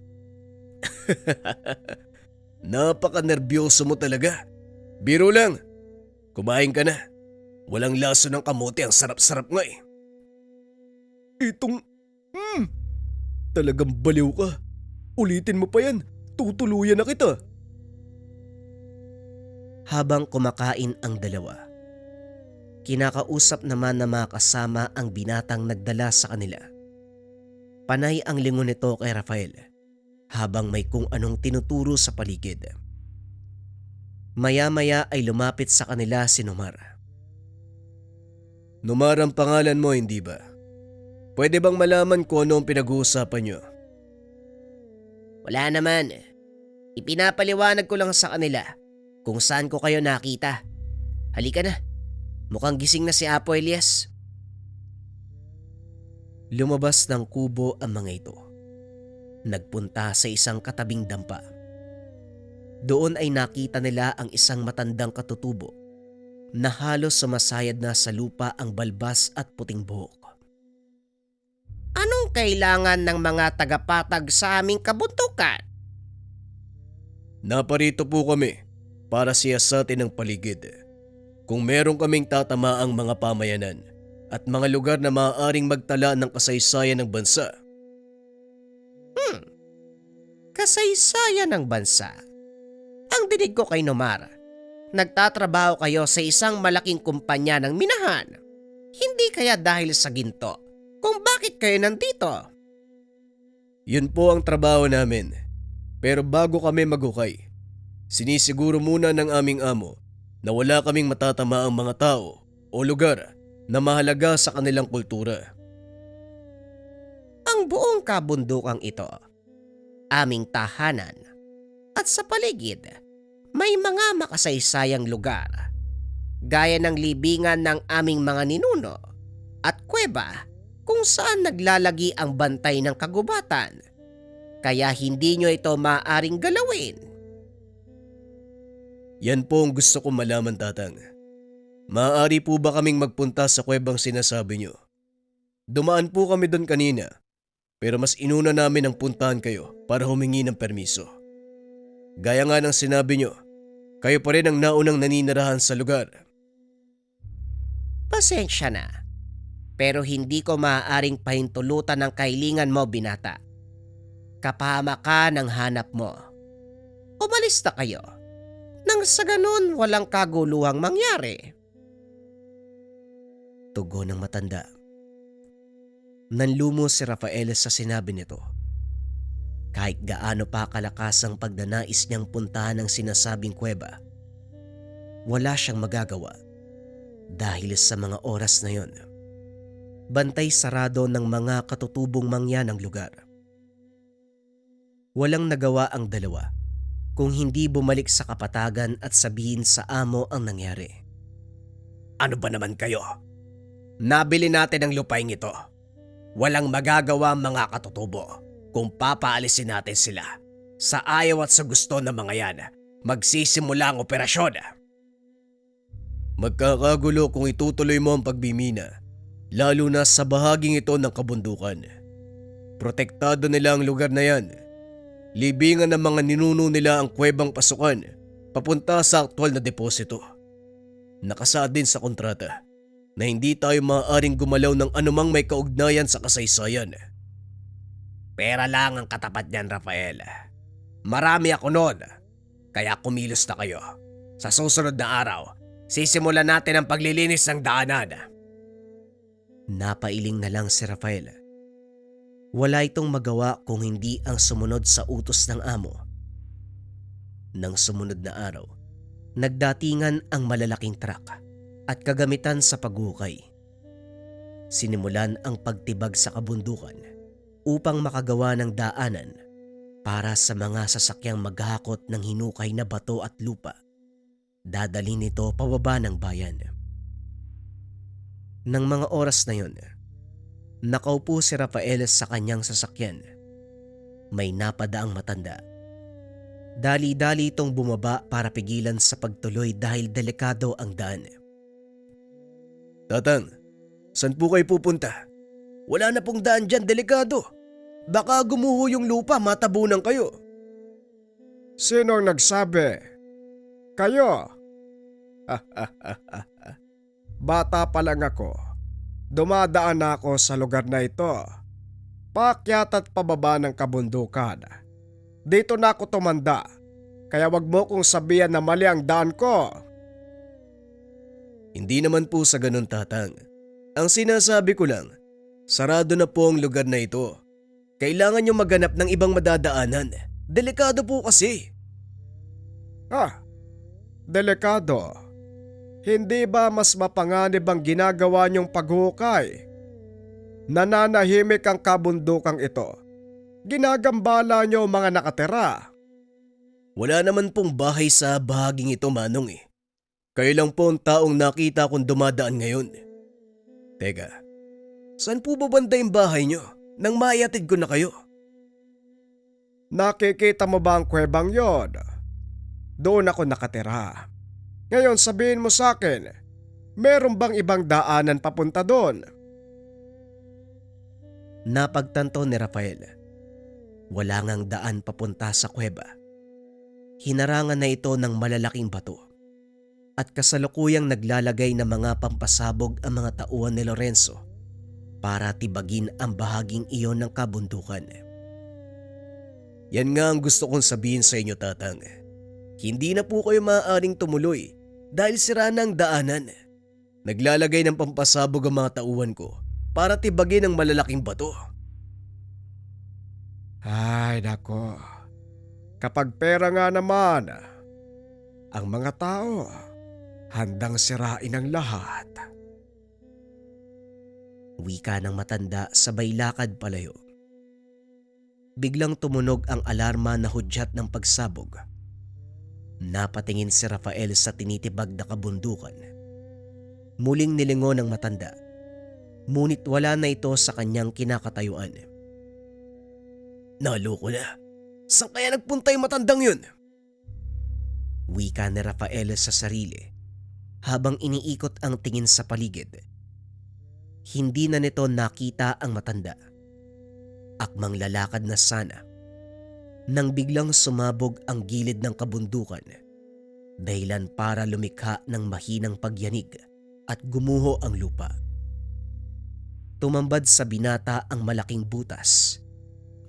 Napaka-nervyoso mo talaga. Biro lang. Kumain ka na. Walang laso ng kamote, ang sarap-sarap nga eh. Itong... Talagang baliw ka. Ulitin mo pa yan. Tutuluyan na kita. Habang kumakain ang dalawa, kinakausap naman na mga kasama ang binatang nagdala sa kanila. Panay ang lingon nito kay Rafael habang may kung anong tinuturo sa paligid. Maya-maya ay lumapit sa kanila si Nomar. Nomar ang pangalan mo, hindi ba? Pwede bang malaman kung ano ang pinag-uusapan nyo? Wala naman. Ipinapaliwanag ko lang sa kanila kung saan ko kayo nakita. Halika na. Mukhang gising na si Apo Elias. Lumabas ng kubo ang mga ito. Nagpunta sa isang katabing dampa. Doon ay nakita nila ang isang matandang katutubo na halos sumasayad na sa lupa ang balbas at puting buhok. Anong kailangan ng mga tagapatag sa aming kabuntukan? Naparito po kami para siyasatin ang paligid. Kung meron kaming tatamaang mga pamayanan at mga lugar na maaaring magtala ng kasaysayan ng bansa. Kasaysayan ng bansa? Ang dinig ko kay Nomar, nagtatrabaho kayo sa isang malaking kumpanya ng minahan. Hindi kaya dahil sa ginto kung bakit kayo nandito? Yun po ang trabaho namin. Pero bago kami maghukay, sinisiguro muna ng aming amo na wala kaming matatamaang mga tao o lugar na mahalaga sa kanilang kultura. Ang buong kabundukang ito, aming tahanan, at sa paligid may mga makasaysayang lugar gaya ng libingan ng aming mga ninuno at kuweba kung saan naglalagi ang bantay ng kagubatan, kaya hindi nyo ito maaaring galawin. Yan po ang gusto kong malaman, Tatang. Maaari po ba kaming magpunta sa kuwebang sinasabi nyo? Dumaan po kami doon kanina, pero mas inuna namin ang puntahan kayo para humingi ng permiso. Gaya nga ng sinabi nyo, kayo pa rin ang naunang naninirahan sa lugar. Pasensya na. Pero hindi ko maaaring pahintulutan ng kahilingan mo, binata. Kapahamakan ang hanap mo. Umalis na kayo. Nang sa ganun walang kaguluhang mangyari. Tugon ng matanda. Nanlumo si Rafael sa sinabi nito. Kahit gaano pa kalakas ang pagdanais niyang puntahan ang sinasabing kuweba, wala siyang magagawa dahil sa mga oras na yon. Bantay sarado ng mga katutubong mangyan ng lugar. Walang nagawa ang dalawa kung hindi bumalik sa kapatagan at sabihin sa amo ang nangyari. Ano ba naman kayo? Nabili natin ang lupaing ito. Walang magagawa ang mga katutubo kung papaalisin natin sila. Sa ayaw at sa gusto ng mga yan, magsisimula ang operasyon. Magkakagulo kung itutuloy mo ang pagbimina. Lalo na sa bahaging ito ng kabundukan. Protektado nila ang lugar na yan. Libingan ng mga ninuno nila ang kuwebang pasukan papunta sa aktwal na deposito. Nakasaad din sa kontrata na hindi tayo maaaring gumalaw ng anumang may kaugnayan sa kasaysayan. Pera lang ang katapat niyan, Rafael. Marami ako noon, kaya kumilos na kayo. Sa susunod na araw, sisimulan natin ang paglilinis ng daanan. Napailing na lang si Rafael. Wala itong magawa kung hindi ang sumunod sa utos ng amo. Nang sumunod na araw, nagdatingan ang malalaking truck at kagamitan sa paghukay. Sinimulan ang pagtibag sa kabundukan upang makagawa ng daanan para sa mga sasakyang maghahakot ng hinukay na bato at lupa. Dadalhin nito pababa ng bayan. Nang mga oras na yon, nakaupo si Rafael sa kanyang sasakyan. May napadaang matanda. Dali-dali itong bumaba para pigilan sa pagtuloy dahil delikado ang daan. Tatang, saan po kayo pupunta? Wala na pong daan dyan, delikado. Baka gumuho yung lupa, matabunan kayo. Sinong nagsabi? Kayo? Bata pa lang ako. Dumadaan na ako sa lugar na ito. Paakyat at pababa ng kabundukan. Dito na ako tumanda. Kaya wag mo kong sabihan na mali ang daan ko. Hindi naman po sa ganun, tatang. Ang sinasabi ko lang, sarado na po ang lugar na ito. Kailangan nyo maghanap ng ibang madadaanan. Delikado po kasi. Delikado. Hindi ba mas mapanganib ang ginagawa niyong paghukay? Nananahimik ang kabundukang ito. Ginagambala niyo ang mga nakatira. Wala naman pong bahay sa bahaging ito, Manong eh. Kayo lang po ang taong nakita kong dumadaan ngayon. Teka, saan po ba banda yung bahay nyo nang maiatid ko na kayo? Nakikita mo ba ang kwebang yon? Doon ako nakatira. Ngayon sabihin mo sa akin, meron bang ibang daanan papunta doon? Napagtanto ni Rafael. Wala ngang daan papunta sa kuweba. Hinarangan na ito ng malalaking bato. At kasalukuyang naglalagay ng mga pampasabog ang mga tauhan ni Lorenzo para tibagin ang bahaging iyon ng kabundukan. Yan nga ang gusto kong sabihin sa inyo, tatang. Hindi na po kayo maaaring tumuloy dahil sira na ang daanan. Naglalagay ng pampasabog ang mga tauhan ko para tibagin ang malalaking bato. Ay nako, kapag pera nga naman, ang mga tao handang sirain ang lahat. Wika ng matanda sabay lakad palayo. Biglang tumunog ang alarma na hudyat ng pagsabog. Napatingin si Rafael sa tinitibag na kabundukan. Muling nilingon ng matanda. Ngunit wala na ito sa kanyang kinakatayuan. Naloko na. Saan kaya nagpunta yung matandang yun? Wika ni Rafael sa sarili habang iniikot ang tingin sa paligid. Hindi na nito nakita ang matanda. Akmang lalakad na sana nang biglang sumabog ang gilid ng kabundukan, dahilan para lumikha ng mahinang pagyanig at gumuho ang lupa. Tumambad sa binata ang malaking butas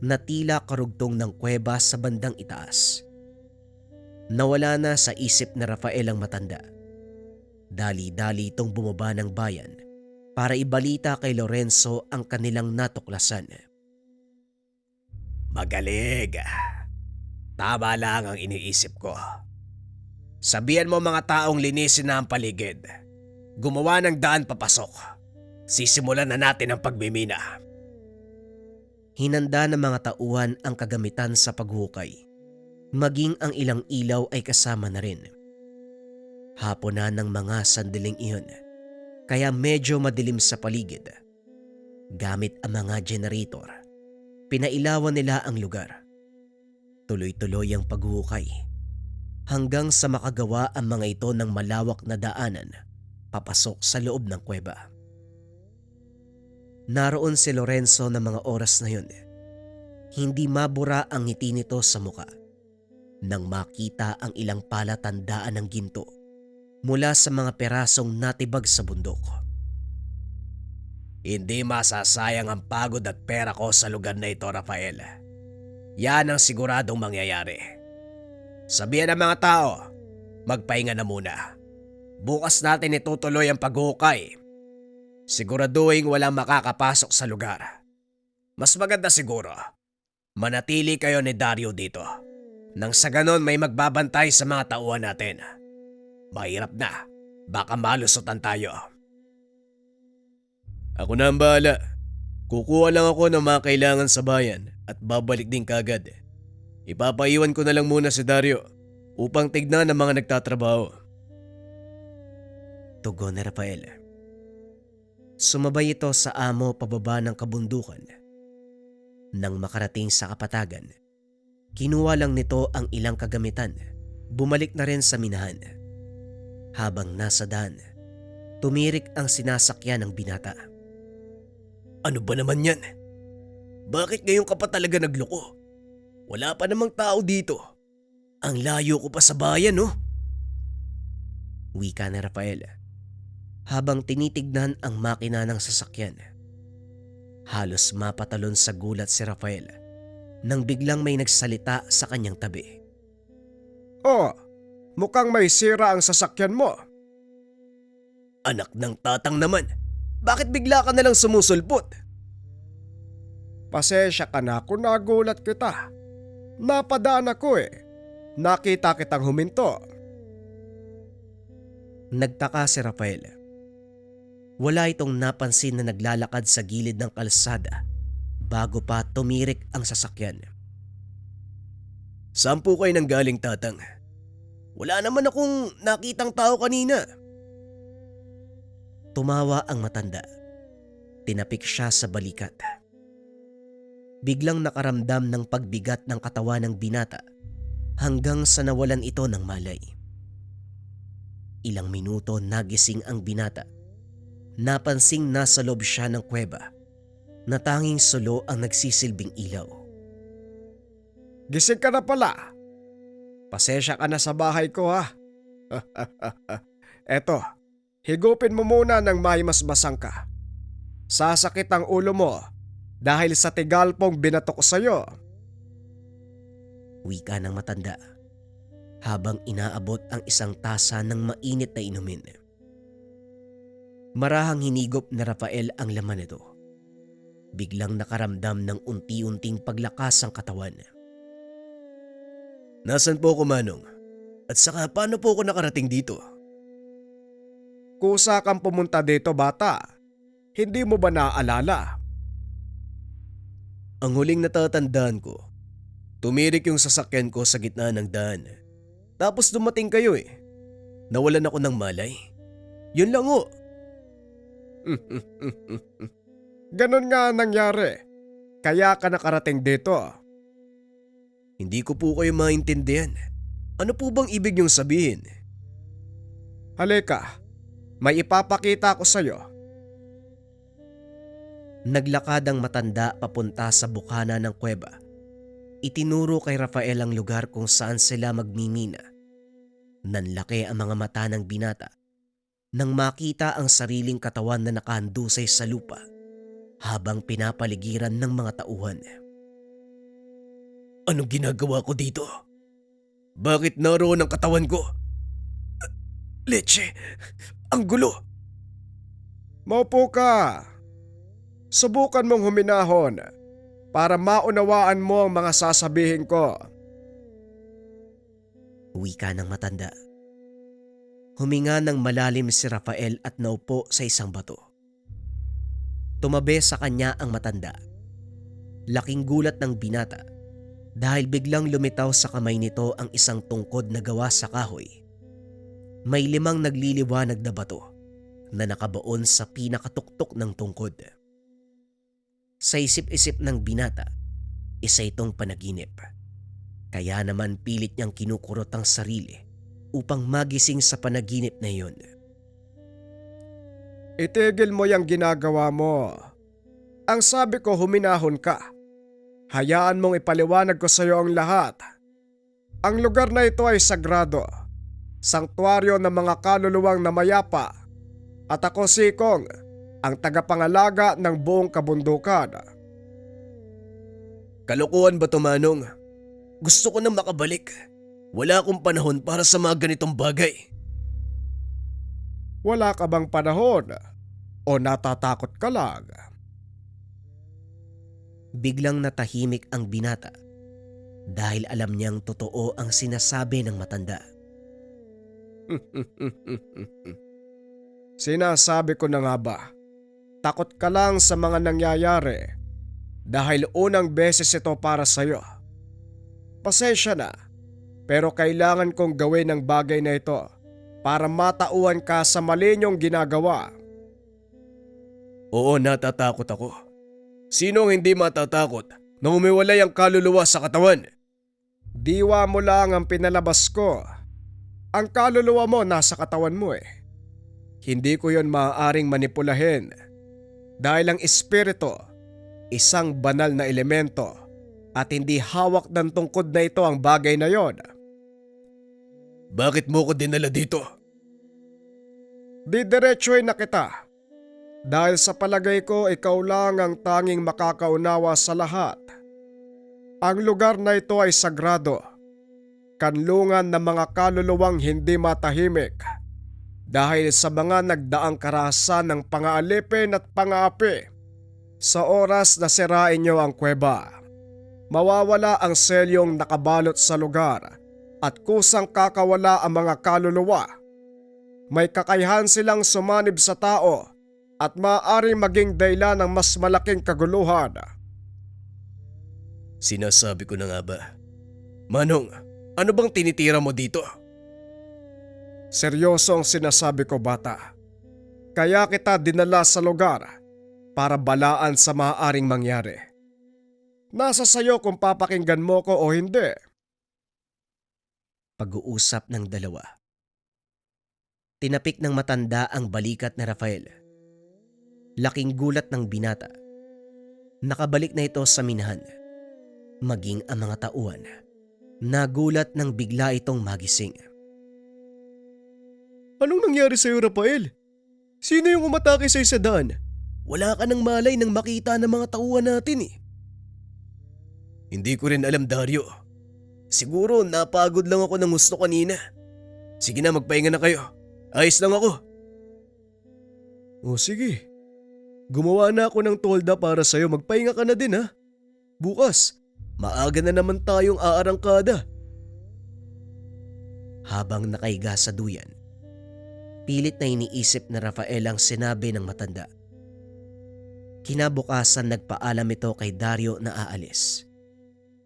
na tila karugtong ng kuweba sa bandang itaas. Nawala na sa isip na Rafael ang matanda. Dali-dali itong bumaba ng bayan para ibalita kay Lorenzo ang kanilang natuklasan. Magaling. Tama lang ang iniisip ko. Sabihan mo mga taong linisin na ang paligid. Gumawa ng daan papasok. Sisimulan na natin ang pagmimina. Hinanda ng mga tauhan ang kagamitan sa paghukay. Maging ang ilang ilaw ay kasama na rin. Hapon na ng mga sandaling iyon, kaya medyo madilim sa paligid. Gamit ang mga generator, pinailawan nila ang lugar. Tuloy-tuloy ang paghukay hanggang sa makagawa ang mga ito ng malawak na daanan papasok sa loob ng kuweba. Naroon si Lorenzo ng mga oras na yun. Hindi mabura ang ngiti nito sa muka nang makita ang ilang palatandaan ng ginto mula sa mga perasong natibag sa bundok. Hindi masasayang ang pagod at pera ko sa lugar na ito, Rafael. Yan ang siguradong mangyayari. Sabihan ng mga tao, magpahinga na muna. Bukas natin itutuloy ang paghukay. Siguraduhin walang makakapasok sa lugar. Mas maganda siguro, manatili kayo ni Dario dito. Nang sa ganon may magbabantay sa mga tauhan natin. Mahirap na, baka malusutan tayo. Ako na ang bahala. Kukuha lang ako ng mga kailangan sa bayan at babalik din kagad. Ipapaiwan ko na lang muna si Dario upang tignan ang mga nagtatrabaho. Tugon ni Rafael. Sumabay ito sa amo pababa ng kabundukan. Nang makarating sa kapatagan, Kinuha lang nito ang ilang kagamitan. Bumalik na rin sa minahan. Habang nasa daan, tumirik ang sinasakyan ng binata. Ano ba naman yan? Bakit ngayon ka pa talaga nagloko? Wala pa namang tao dito. Ang layo ko pa sa bayan, no? Wika ni Rafael habang tinitignan ang makina ng sasakyan. Halos mapatalon sa gulat si Rafael nang biglang may nagsalita sa kanyang tabi. Oh, mukhang may sira ang sasakyan mo. Anak ng tatang naman, bakit bigla ka nalang sumusulpot? Pasensya ka na kung nagulat kita. Napadaan ako eh. Nakita kitang huminto. Nagtaka si Rafael. Wala itong napansin na naglalakad sa gilid ng kalsada bago pa tumirik ang sasakyan. Saan po kayo nang galing, tatang? Wala naman akong nakitang tao kanina. Tumawa ang matanda. Tinapik siya sa balikat. Biglang nakaramdam ng pagbigat ng katawan ng binata hanggang sa nawalan ito ng malay. Ilang minuto nagising ang binata. Napansing nasa loob siya ng kuweba na tanging sulo ang nagsisilbing ilaw. Gising ka na pala. Pasensya ka na sa bahay ko ha. Eto, higupin mo muna ng may masmasang ka. Sasakit ang ulo mo dahil sa tigalpong binato ko sa'yo. Wika ng matanda habang inaabot ang isang tasa ng mainit na inumin. Marahang hinigop ni Rafael ang laman nito. Biglang nakaramdam ng unti-unting paglakas ang katawan. Nasaan po ako, Manong? At saka paano po ako nakarating dito? Kusa kang pumunta dito, bata. Hindi mo ba naaalala? Ang huling natatandaan ko, tumirik yung sasakyan ko sa gitna ng daan. Tapos dumating kayo eh. Nawalan ako ng malay. Yun lang ho. Ganon nga nangyari. Kaya ka nakarating dito. Hindi ko po kayo maintindihan. Ano po bang ibig niyong sabihin? Halika, may ipapakita ko sa'yo. Naglakad ang matanda papunta sa bukana ng kuweba. Itinuro kay Rafael ang lugar kung saan sila magmimina. Nanlaki ang mga mata ng binata nang makita ang sariling katawan na nakahandusay sa lupa habang pinapaligiran ng mga tauhan. Anong ginagawa ko dito? Bakit naroon ang katawan ko? Leche, ang gulo. Maupo ka. Subukan mong huminahon para maunawaan mo ang mga sasabihin ko. Wika ng matanda. Huminga ng malalim si Rafael at naupo sa isang bato. Tumabi sa kanya ang matanda. Laking gulat ng binata dahil biglang lumitaw sa kamay nito ang isang tungkod na gawa sa kahoy. May 5 nagliliwanag na bato na nakabaon sa pinakatuktok ng tungkod. Sa isip-isip ng binata, isa itong panaginip. Kaya naman pilit niyang kinukurot ang sarili upang magising sa panaginip na iyon. Itigil mo yung ginagawa mo. Ang sabi ko, huminahon ka. Hayaan mong ipaliwanag ko sa iyo ang lahat. Ang lugar na ito ay sagrado, sangtuaryo ng mga kaluluwang namayapa, at ako si Kong, ang tagapangalaga ng buong kabundukan. Kalokohan ba to, Manong? Gusto ko nang makabalik. Wala akong panahon para sa mga ganitong bagay. Wala ka bang panahon? O natatakot ka lang? Biglang natahimik ang binata dahil alam niyang totoo ang sinasabi ng matanda. Sinasabi ko na nga ba, takot ka lang sa mga nangyayari dahil unang beses ito para sa'yo. Pasensya na, pero kailangan kong gawin ang bagay na ito para matauhan ka sa mali niyong ginagawa. Oo, natatakot ako. Sino ang hindi matatakot na humiwalay ang kaluluwa sa katawan? Diwa mo lang ang pinalabas ko. Ang kaluluwa mo nasa katawan mo eh. Hindi ko yon maaaring manipulahin dahil ang espiritu, isang banal na elemento at hindi hawak ng tungkod na ito ang bagay na yon. Bakit mo ko dinala dito? Didiretsuhin na kita. Dahil sa palagay ko ikaw lang ang tanging makakaunawa sa lahat. Ang lugar na ito ay sagrado. Kanlungan ng mga kaluluwang hindi matahimik. Dahil sa mga nagdaang karahasan ng pangaalipin at pangaapi. Sa oras na sirain niyo ang kuweba, mawawala ang selyong nakabalot sa lugar at kusang kakawala ang mga kaluluwa. May kakayahan silang sumanib sa tao at maaaring maging dahilan ng mas malaking kaguluhan. Sinasabi ko na nga ba? Manong, ano bang tinitira mo dito? Seryoso ang sinasabi ko, bata. Kaya kita dinala sa lugar para balaan sa maaaring mangyari. Nasa sayo kung papakinggan mo ko o hindi. Pag-uusap ng dalawa. Tinapik ng matanda ang balikat na Rafael. Laking gulat ng binata. Nakabalik na ito sa minahan. Maging ang mga tauhan. Nagulat nang bigla itong magising. Anong nangyari sa'yo, Rafael? Sino yung umatake sa'yo sa daan? Wala ka nang malay nang makita ng mga tauhan natin eh. Hindi ko rin alam, Dario. Siguro napagod lang ako ng gusto kanina. Sige na, magpahinga na kayo. Ayos lang ako. O sige. Gumawa na ako ng tolda para sa'yo. Magpahinga ka na din ha. Bukas, maaga na naman tayong aarangkada. Habang nakahiga sa duyan, pilit na iniisip na Rafael ang sinabi ng matanda. Kinabukasan nagpaalam ito kay Dario na aalis.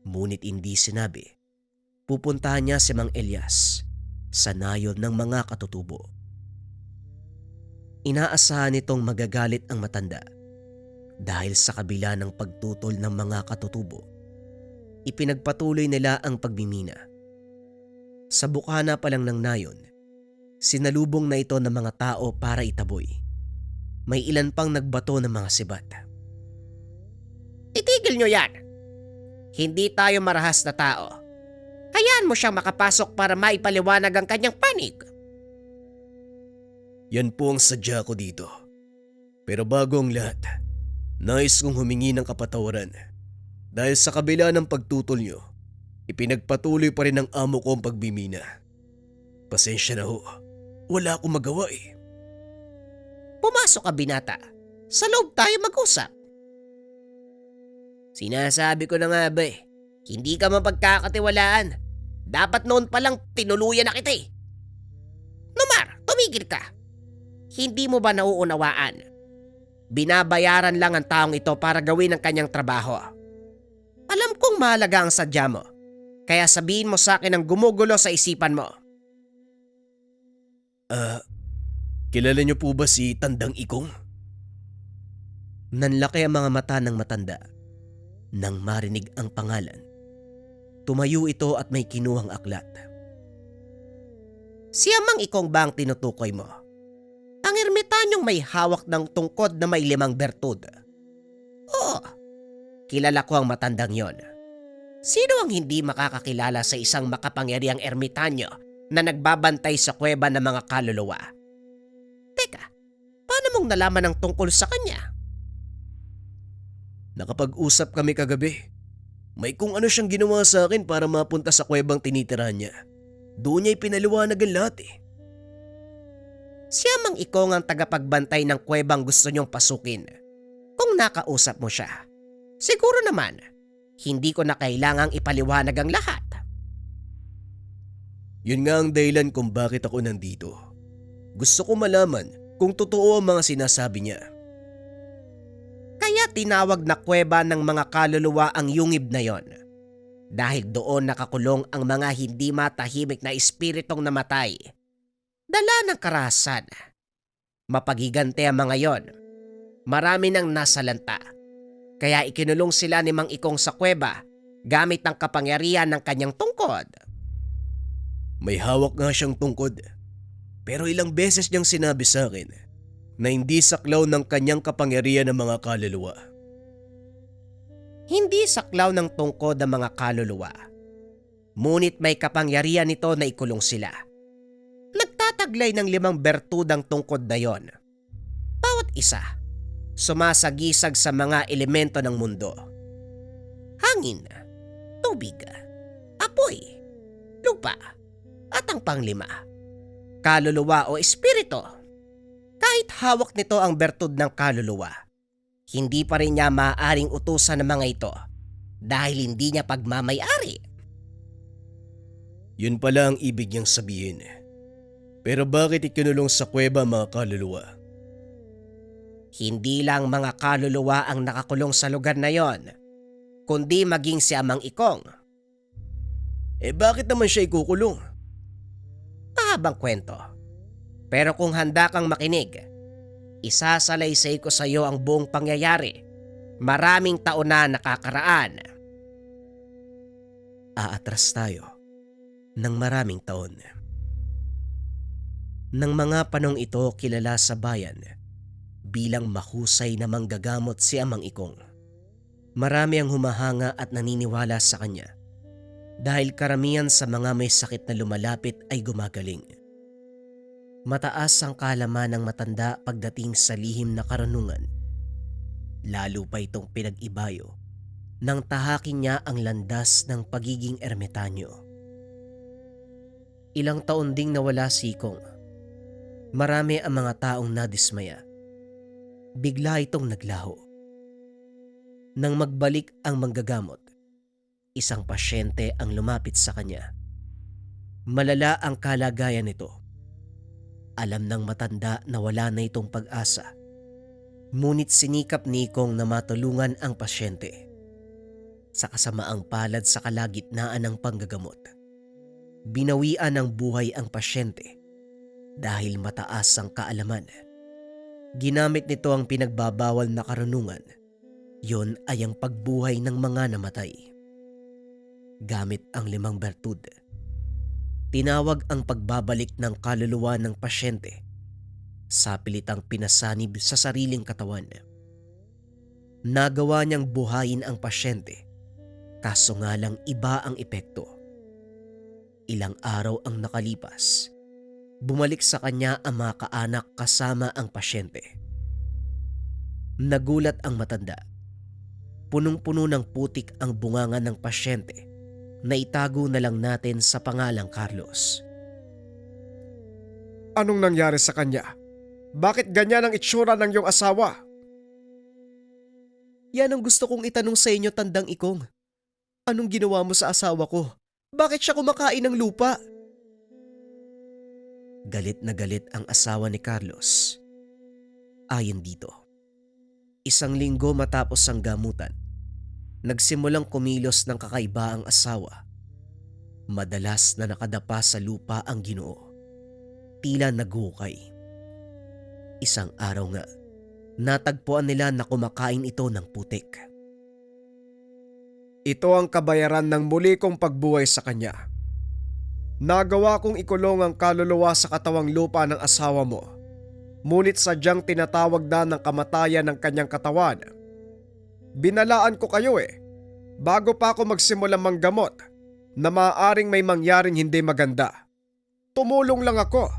Ngunit hindi sinabi. Pupuntahan niya si Mang Elias sa nayon ng mga katutubo. Inaasahan nitong magagalit ang matanda dahil sa kabila ng pagtutol ng mga katutubo, ipinagpatuloy nila ang pagmimina. Sa bukana pa lang ng nayon, sinalubong na ito ng mga tao para itaboy. May ilan pang nagbato ng mga sibat. Itigil nyo yan! Hindi tayo marahas na tao. Hayaan mo siyang makapasok para maipaliwanag ang kanyang panig. Yan po ang sadya ko dito. Pero bago ang lahat, nais kong humingi ng kapatawaran. Dahil sa kabila ng pagtutol nyo, ipinagpatuloy pa rin ng amo ko ang pagbimina. Pasensya na ho, wala akong magawa eh. Pumasok ka, binata. Sa loob tayo mag-usap. Sinasabi ko na nga ba eh, hindi ka mapagkakatiwalaan. Dapat noon palang tinuluyan na kita eh. Numar, tumigil ka. Hindi mo ba nauunawaan? Binabayaran lang ang taong ito para gawin ang kanyang trabaho. Alam kong mahalaga ang sadya mo, kaya sabihin mo sa akin ang gumugulo sa isipan mo. Kilala niyo po ba si Tandang Ikong? Nanlaki ang mga mata ng matanda. Nang marinig ang pangalan, tumayo ito at may kinuhang aklat. Siya Mang Ikong ba ang tinutukoy mo? Ang ermitanyong may hawak ng tungkod na may 5 bertud. Oo, kilala ko ang matandang yon. Sino ang hindi makakakilala sa isang makapangyariang ermitanyo na nagbabantay sa kuweba ng mga kaluluwa? Teka, paano mong nalaman ang tungkol sa kanya? Nakapag-usap kami kagabi. May kung ano siyang ginawa sa akin para mapunta sa kuwebang tinitirahan niya. Doon niya ipinaliwanag ang lahat eh. Siya Mang Ikong ang tagapagbantay ng kuwebang gusto niyong pasukin. Kung nakausap mo siya, siguro naman, hindi ko na kailangang ipaliwanag ang lahat. Yun nga ang dahilan kung bakit ako nandito. Gusto ko malaman kung totoo ang mga sinasabi niya. Kaya tinawag na kuweba ng mga kaluluwa ang yungib na yon. Dahil doon nakakulong ang mga hindi matahimik na espiritong namatay. Dala ng karahasan. Mapagigante ang mga yon. Marami nang nasalanta. Kaya ikinulong sila ni Mang Ikong sa kuweba gamit ang kapangyarihan ng kanyang tungkod. May hawak nga siyang tungkod. Pero ilang beses niyang sinabi sa akin na hindi saklaw ng kanyang kapangyarihan ng mga kaluluwa. Hindi saklaw ng tungkod ang mga kaluluwa. Ngunit may kapangyarihan nito na ikulong sila. Nagtataglay ng 5 bertudang tungkod na yon. Bawat isa, sumasagisag sa mga elemento ng mundo. Hangin, tubig, apoy, lupa, at ang panglima, kaluluwa o espiritu. Kahit hawak nito ang bertud ng kaluluwa, hindi pa rin niya maaaring utusan ng mga ito dahil hindi niya pagmamay-ari. Yun pala ang ibig niyang sabihin. Pero bakit ikinulong sa kuweba ang mga kaluluwa? Hindi lang mga kaluluwa ang nakakulong sa lugar na yon, kundi maging si Amang Ikong. Bakit naman siya ikukulong? Mahabang kwento. Pero kung handa kang makinig, isasalaysay ko sa iyo ang buong pangyayari. Maraming taon na nakakaraan. Aatras tayo ng maraming taon. Nang mga panong ito kilala sa bayan bilang mahusay na manggagamot si Amang Ikong. Marami ang humahanga at naniniwala sa kanya dahil karamihan sa mga may sakit na lumalapit ay gumagaling. Mataas ang kaalaman ng matanda pagdating sa lihim na karunungan. Lalo pa itong pinag-ibayo nang tahakin niya ang landas ng pagiging ermitanyo. Ilang taon ding nawala si Ikong. Marami ang mga taong nadismaya. Bigla itong naglaho. Nang magbalik ang manggagamot, isang pasyente ang lumapit sa kanya. Malala ang kalagayan nito. Alam ng matanda na wala na itong pag-asa. Ngunit sinikap ni Ikong na matulungan ang pasyente. Sa kasamaang palad sa kalagitnaan ng panggagamot, binawian ng buhay ang pasyente dahil mataas ang kaalaman. Ginamit nito ang pinagbabawal na karunungan. Yon ay ang pagbuhay ng mga namatay. Gamit ang 5 bertud, tinawag ang pagbabalik ng kaluluwa ng pasyente sa pilitang pinasanib sa sariling katawan. Nagawa niyang buhayin ang pasyente, kaso nga lang iba ang epekto. Ilang araw ang nakalipas, bumalik sa kanya ang mga kaanak kasama ang pasyente. Nagulat ang matanda. Punong-puno ng putik ang bunganga ng pasyente na itago na lang natin sa pangalang Carlos. Anong nangyari sa kanya? Bakit ganyan ang itsura ng iyong asawa? Yan ang gusto kong itanong sa inyo, Tandang Ikong. Anong ginawa mo sa asawa ko? Bakit siya kumakain ng lupa? Galit na galit ang asawa ni Carlos. Ayon dito, 1 linggo matapos ang gamutan, nagsimulang kumilos ng kakaiba ang asawa. Madalas na nakadapa sa lupa ang Ginoo. Tila naghukay. Isang araw nga, natagpuan nila na kumakain ito ng putik. Ito ang kabayaran ng muli kong pagbuhay sa kanya. Nagawa kong ikulong ang kaluluwa sa katawang lupa ng asawa mo. Ngunit sadyang tinatawag na ng kamatayan ng kanyang katawan. Binalaan ko kayo bago pa ako magsimulang manggamot na maaaring may mangyaring hindi maganda. Tumulong lang ako.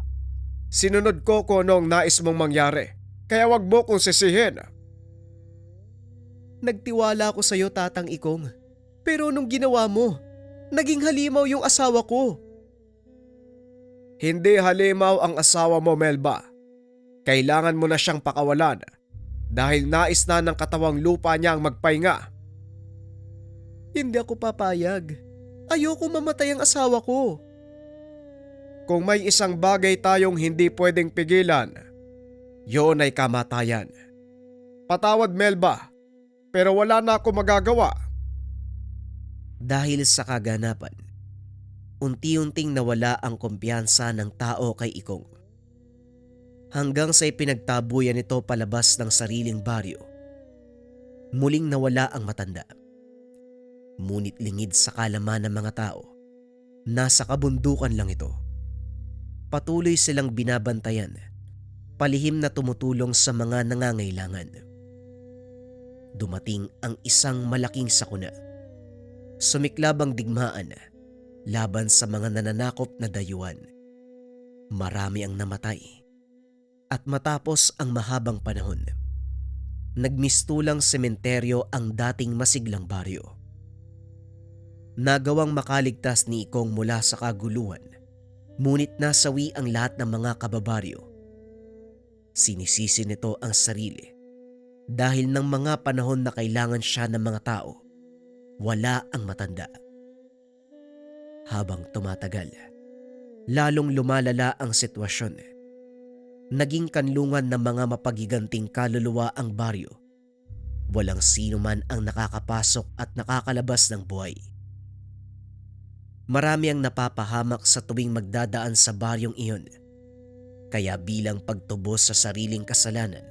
Sinunod ko kung anong nais mong mangyari, kaya wag mo kong sisihin. Nagtiwala ako sa iyo, Tatang Ikong. Pero nung ginawa mo, naging halimaw yung asawa ko. Hindi halimaw ang asawa mo, Melba. Kailangan mo na siyang pakawalan dahil nais na ng katawang lupa niya ang magpahinga. Hindi ako papayag. Ayoko mamatay ang asawa ko. Kung may isang bagay tayong hindi pwedeng pigilan, yun ay kamatayan. Patawad, Melba, pero wala na ako magagawa. Dahil sa kaganapan, unti-unting nawala ang kumpiyansa ng tao kay Ikong. Hanggang sa ipinagtabuyan nito palabas ng sariling baryo, muling nawala ang matanda. Ngunit lingid sa kalaman ng mga tao, nasa kabundukan lang ito. Patuloy silang binabantayan, palihim na tumutulong sa mga nangangailangan. Dumating ang isang malaking sakuna. Sumiklab ang digmaan laban sa mga nananakop na dayuhan. Marami ang namatay. At matapos ang mahabang panahon, nagmistulang sementeryo ang dating masiglang baryo. Nagawang makaligtas ni Ikong mula sa kaguluhan, ngunit nasawi ang lahat ng mga kababaryo. Sinisisi nito ang sarili dahil ng mga panahon na kailangan siya ng mga tao, wala ang matanda. Habang tumatagal, lalong lumalala ang sitwasyon. Naging kanlungan ng mga mapagiganting kaluluwa ang baryo. Walang sino man ang nakakapasok at nakakalabas ng buhay. Marami ang napapahamak sa tuwing magdadaan sa baryong iyon. Kaya bilang pagtubos sa sariling kasalanan,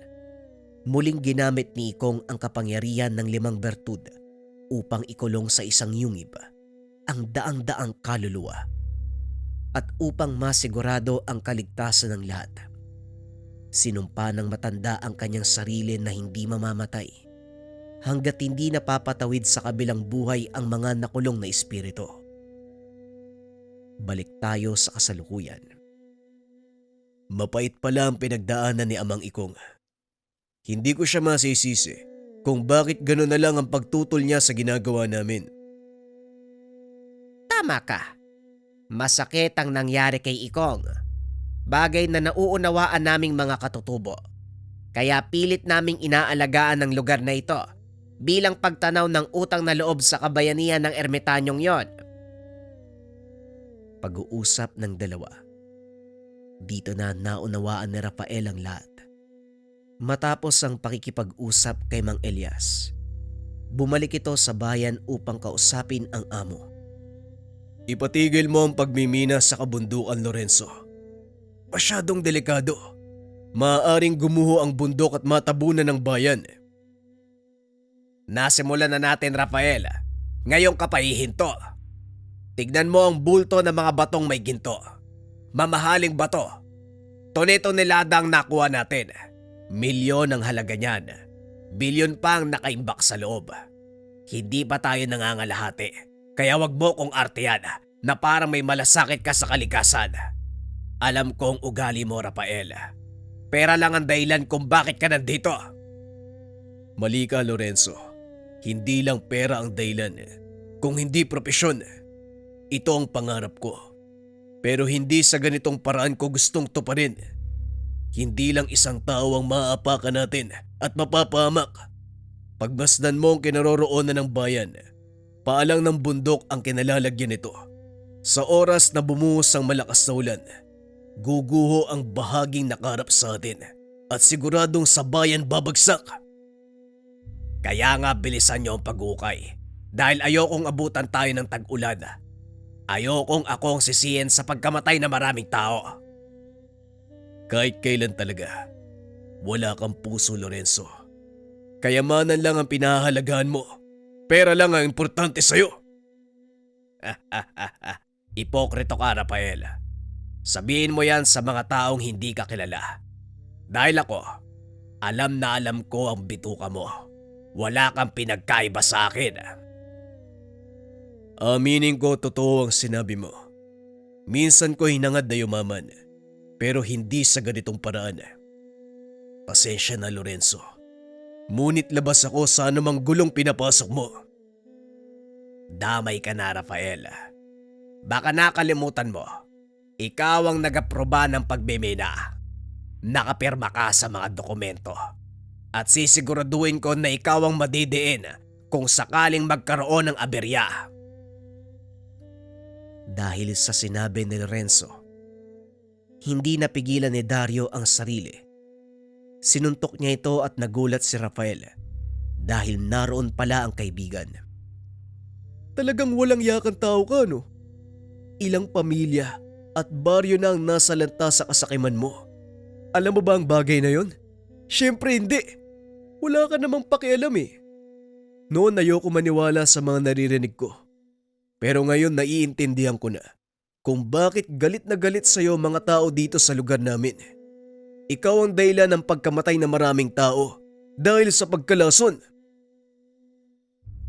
muling ginamit ni Ikong ang kapangyarihan ng 5 bertud upang ikulong sa isang yungib ang daang-daang kaluluwa at upang masigurado ang kaligtasan ng lahat. Sinumpa ng matanda ang kanyang sarili na hindi mamamatay hanggat hindi napapatawid sa kabilang buhay ang mga nakulong na espiritu. Balik tayo sa kasalukuyan. Mapait pala ang pinagdaanan ni Amang Ikong. Hindi ko siya masisisi kung bakit gano'n na lang ang pagtutol niya sa ginagawa namin. Tama ka. Masakit ang nangyari kay Ikong. Bagay na nauunawaan naming mga katutubo. Kaya pilit naming inaalagaan ang lugar na ito bilang pagtanaw ng utang na loob sa kabayanihan ng ermitanyong yon. Pag-uusap ng dalawa. Dito na naunawaan ni Rafael ang lahat. Matapos ang pakikipag-usap kay Mang Elias, bumalik ito sa bayan upang kausapin ang amo. Ipatigil mo ang pagmimina sa kabundukan, Lorenzo. Masyadong delikado. Maaaring gumuho ang bundok at matabunan ng bayan. Nasimulan na natin, Rafael. Ngayong kapahihinto. Tignan mo ang bulto ng mga batong may ginto. Mamahaling bato. Tone-tonelada ang nakuha natin. Milyon ang halaga niyan. Bilyon pa ang nakaimbak sa loob. Hindi pa tayo nangangalahati. Kaya wag mo kong artehan na parang may malasakit ka sa kalikasan. Alam kong ugali mo, Rafael. Pera lang ang dahilan kung bakit ka nandito. Mali ka, Lorenzo. Hindi lang pera ang dahilan, kung hindi propesyon. Ito ang pangarap ko. Pero hindi sa ganitong paraan ko gustong tuparin. Hindi lang isang tao ang maaapakan natin at mapapahamak. Pagmasdan mo ang kinaroroonan ng bayan, paalang ng bundok ang kinalalagyan nito. Sa oras na bumuhos ang malakas na ulan, guguho ang bahaging nakarap sa atin at siguradong sa bayan babagsak. Kaya nga bilisan niyo ang pag-ukay dahil ayokong abutan tayo ng tag-ulan. Ayokong ako ang sisihin sa pagkamatay ng maraming tao. Kahit kailan talaga, wala kang puso, Lorenzo. Kayamanan lang ang pinahahalagahan mo. Pera lang ang importante sa'yo. Ipokrito ka, Rafael. Sabihin mo yan sa mga taong hindi ka kilala. Dahil ako, alam na alam ko ang bituka mo. Wala kang pinagkaiba sa akin. Aminin ko totoo ang sinabi mo. Minsan ko hinangad na yumaman, pero hindi sa ganitong paraan. Pasensya na, Lorenzo. Ngunit labas ako sa anumang gulong pinapasok mo. Damay ka na, Rafael. Baka nakalimutan mo. Ikaw ang nag-aproba ng pagbimina. Nakapirma ka sa mga dokumento. At sisiguraduhin ko na ikaw ang madidiin kung sakaling magkaroon ng aberya. Dahil sa sinabi ni Lorenzo, hindi napigilan ni Dario ang sarili. Sinuntok niya ito at nagulat si Rafael dahil naroon pala ang kaibigan. Talagang walang yakang tao ka, no? Ilang pamilya at baryo na ang nasa lanta sa kasakiman mo. Alam mo ba ang bagay na yon? Siyempre hindi. Wala ka namang pakialam eh. Noon ayoko maniwala sa mga naririnig ko. Pero ngayon naiintindihan ko na kung bakit galit na galit sa'yo mga tao dito sa lugar namin. Ikaw ang dahilan ng pagkamatay ng maraming tao dahil sa pagkalason.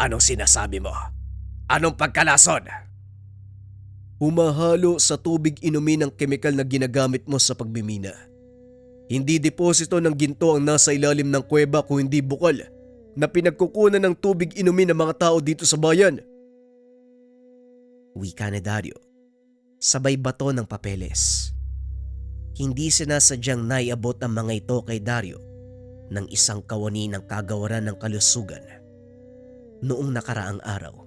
Anong sinasabi mo? Anong pagkalason? Humahalo sa tubig inumin ang kemikal na ginagamit mo sa pagmimina. Hindi deposito ng ginto ang nasa ilalim ng kuweba kung hindi bukal na pinagkukunan ng tubig inumin ng mga tao dito sa bayan. Wika ni Dario, sabay bato ng papeles. Hindi sinasadyang naiabot ang mga ito kay Dario ng isang kawani ng kagawaran ng kalusugan. Noong nakaraang araw,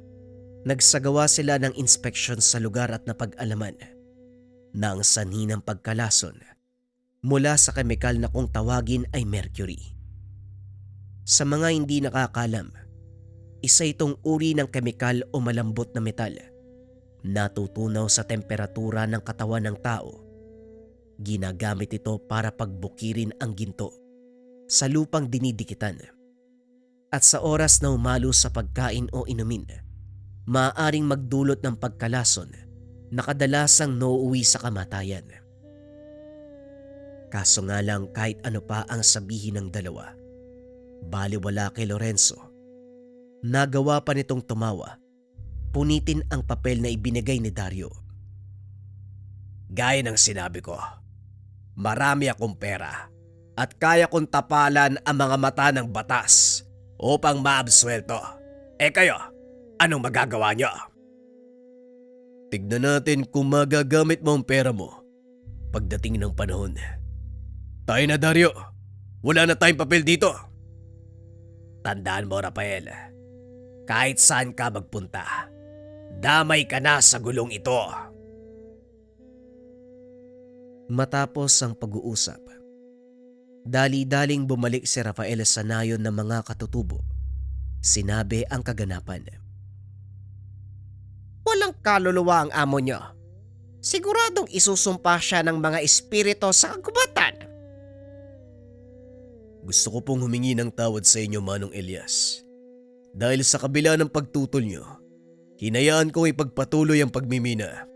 nagsagawa sila ng inspeksyon sa lugar at napag-alaman na ang sanhi ng pagkalason mula sa kemikal na kung tawagin ay mercury. Sa mga hindi nakakalam, isa itong uri ng kemikal o malambot na metal na tutunaw sa temperatura ng katawan ng tao. Ginagamit ito para pagbukirin ang ginto sa lupang dinidikitan. At sa oras na umalo sa pagkain o inumin, maaaring magdulot ng pagkalason na kadalasang nauuwi sa kamatayan. Kaso nga lang kahit ano pa ang sabihin ng dalawa, baliwala kay Lorenzo. Nagawa pa nitong tumawa, punitin ang papel na ibinigay ni Dario. Gaya ng sinabi ko, marami akong pera at kaya kong tapalan ang mga mata ng batas upang maabsuelto. Kayo, anong magagawa niyo? Tignan natin kung magagamit mo ang pera mo pagdating ng panahon. Tayo na, Dario. Wala na tayong papel dito. Tandaan mo, Rafael, kahit saan ka magpunta, damay ka na sa gulong ito. Matapos ang pag-uusap, dali-daling bumalik si Rafael sa nayon ng mga katutubo. Sinabi ang kaganapan. Walang kaluluwa ang amo nyo. Siguradong isusumpa siya ng mga espiritu sa kagubatan. Gusto ko pong humingi ng tawad sa inyo, Manong Elias. Dahil sa kabila ng pagtutol nyo, hinayaan kong ipagpatuloy ang pagmimina.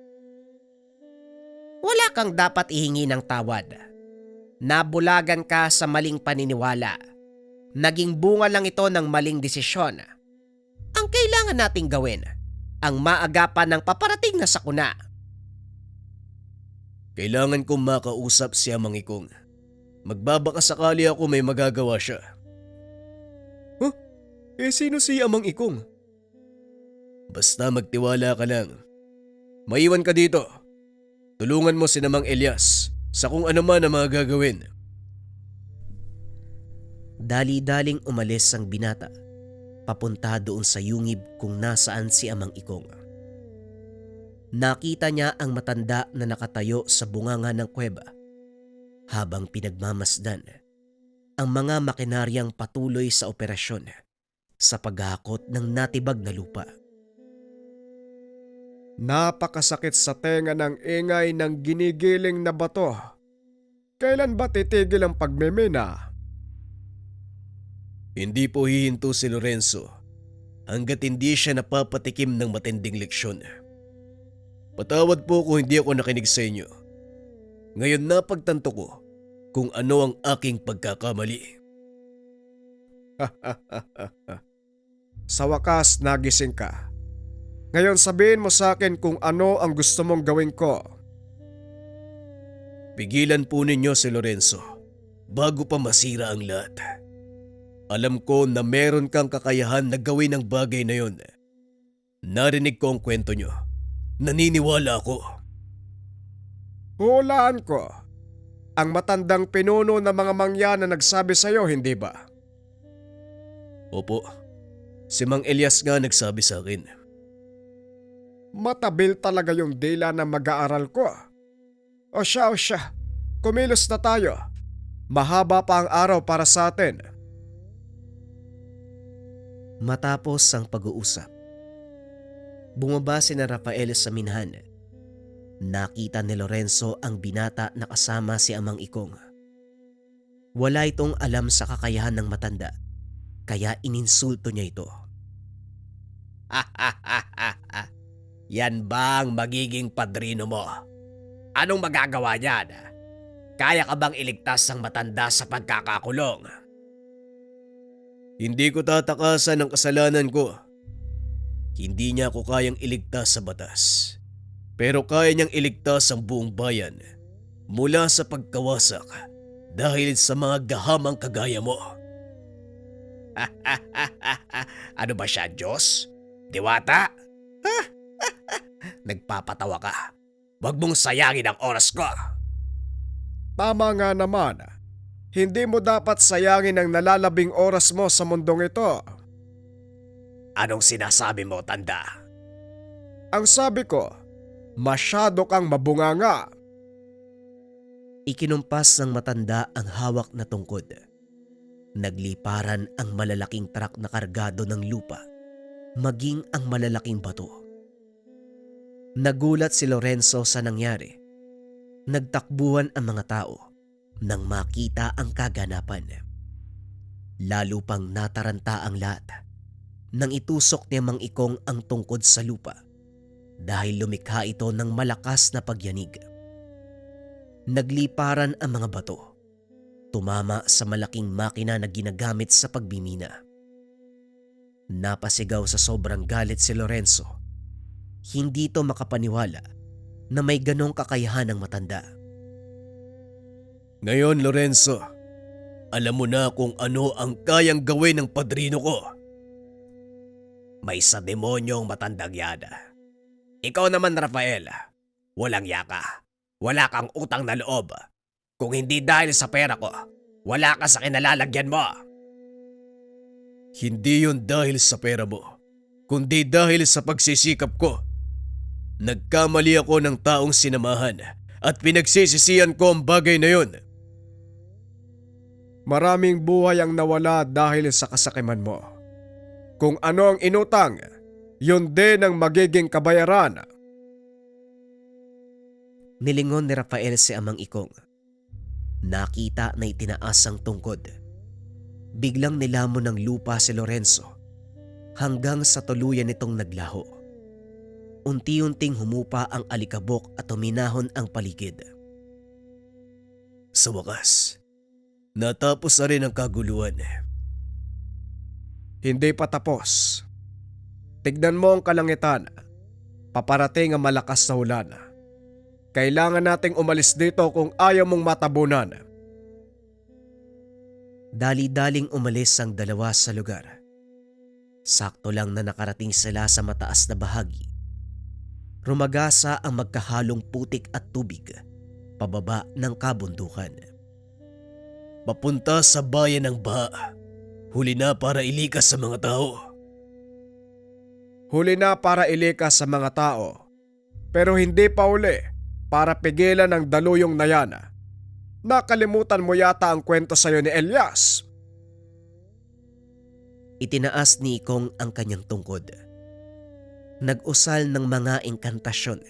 Wala kang dapat ihingi ng tawad. Nabulagan ka sa maling paniniwala. Naging bunga lang ito ng maling desisyon. Ang kailangan nating gawin, ang maagapan ng paparating na sakuna. Kailangan kong makausap si Amang Ikong. Magbabaka sakali ako may magagawa siya. Huh? Sino si Amang Ikong? Basta magtiwala ka lang. Maiwan ka dito. Tulungan mo si Namang Elias sa kung ano man ang mga gagawin. Dali-daling umalis ang binata, papunta doon sa yungib kung nasaan si Amang Ikong. Nakita niya ang matanda na nakatayo sa bunganga ng kuweba habang pinagmamasdan ang mga makinaryang patuloy sa operasyon sa paghakot ng natibag na lupa. Napakasakit sa tenga ng ingay ng ginigiling na bato. Kailan ba titigil ang pagmimina? Hindi po hihinto si Lorenzo hanggat hindi siya napapatikim ng matinding leksyon. Patawad po kung hindi ako nakinig sa inyo. Ngayon napagtanto ko kung ano ang aking pagkakamali. Sa wakas nagising ka. Ngayon sabihin mo sa akin kung ano ang gusto mong gawin ko. Pigilan po ninyo si Lorenzo bago pa masira ang lahat. Alam ko na meron kang kakayahan na gawin ang bagay na yon. Narinig ko ang kwento nyo. Naniniwala ako. Hulaan ko. Ang matandang pinuno ng mga mangyan na nagsabi sa'yo, hindi ba? Opo, si Mang Elias nga nagsabi sa akin. Matabil talaga yung dila na mag-aaral ko. O siya, kumilos na tayo. Mahaba pa ang araw para sa atin. Matapos ang pag-uusap, bumaba si na Rafael sa minhan. Nakita ni Lorenzo ang binata na kasama si Amang Ikong. Wala itong alam sa kakayahan ng matanda, kaya ininsulto niya ito. Yan ba ang magiging padrino mo? Anong magagawa niyan? Kaya ka bang iligtas ang matanda sa pagkakakulong? Hindi ko tatakasan ang kasalanan ko. Hindi niya ako kayang iligtas sa batas. Pero kaya niyang iligtas ang buong bayan mula sa pagkawasak dahil sa mga gahamang kagaya mo. Ano ba siya, Diyos? Diwata? Nagpapatawa ka. Huwag mong sayangin ang oras ko. Tama nga naman. Hindi mo dapat sayangin ang nalalabing oras mo sa mundong ito. Anong sinasabi mo, tanda? Ang sabi ko, masyado kang mabunganga. Ikinumpas ng matanda ang hawak na tungkod. Nagliparan ang malalaking trak na kargado ng lupa, maging ang malalaking bato. Nagulat si Lorenzo sa nangyari. Nagtakbuhan ang mga tao nang makita ang kaganapan. Lalo pang nataranta ang lahat nang itusok ni Mang Ikong ang tungkod sa lupa dahil lumikha ito ng malakas na pagyanig. Nagliparan ang mga bato, tumama sa malaking makina na ginagamit sa pagbimina. Napasigaw sa sobrang galit si Lorenzo. Hindi ito makapaniwala na may ganong kakayahan ng matanda. Ngayon, Lorenzo, alam mo na kung ano ang kayang gawin ng padrino ko. May sa demonyong matandang yan. Ikaw naman, Rafael, walang yaka. Wala kang utang na loob. Kung hindi dahil sa pera ko, wala ka sa kinalalagyan mo. Hindi yun dahil sa pera mo, kundi dahil sa pagsisikap ko. Nagkamali ako ng taong sinamahan at pinagsisisihan ko ang bagay na yun. Maraming buhay ang nawala dahil sa kasakiman mo. Kung ano ang inutang, yun din ang magiging kabayaran. Nilingon ni Rafael si Amang Ikong. Nakita na itinaas ang tungkod. Biglang nilamon ng lupa si Lorenzo hanggang sa tuluyan nitong naglaho. Unti-unting humupa ang alikabok at huminahon ang paligid. Sa wakas, natapos na rin ang kaguluhan. Hindi pa tapos. Tignan mo ang kalangitan. Paparating ang malakas na ulan. Kailangan nating umalis dito kung ayaw mong matabunan. Dali-daling umalis ang dalawa sa lugar. Sakto lang na nakarating sila sa mataas na bahagi. Rumagasa ang magkahalong putik at tubig pababa ng kabundukan. Papunta sa bayan ng Baha. Huli na para ilikas sa mga tao. Huli na para ilikas sa mga tao. Pero hindi pa uli para pigilan ang daluyong na yan. Nakalimutan mo yata ang kwento sa'yo ni Elias. Itinaas ni Ikong ang kanyang tungkod. Nag-usal ng mga inkantasyon.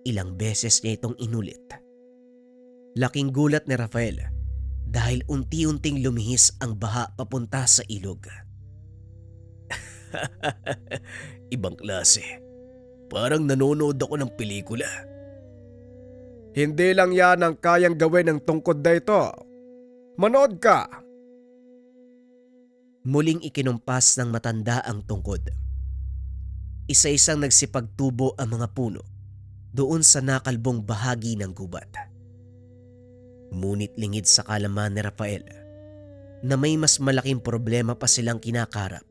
Ilang beses niya itong inulit. Laking gulat ni Rafael dahil unti-unting lumihis ang baha papunta sa ilog. Ibang klase. Parang nanonood ako ng pelikula. Hindi lang yan ang kayang gawin ng tungkod na ito. Manood ka! Muling ikinumpas ng matanda ang tungkod. Isa-isang nagsipagtubo ang mga puno doon sa nakalbong bahagi ng gubat. Ngunit lingid sa kalaman ni Rafael na may mas malaking problema pa silang kinakarap.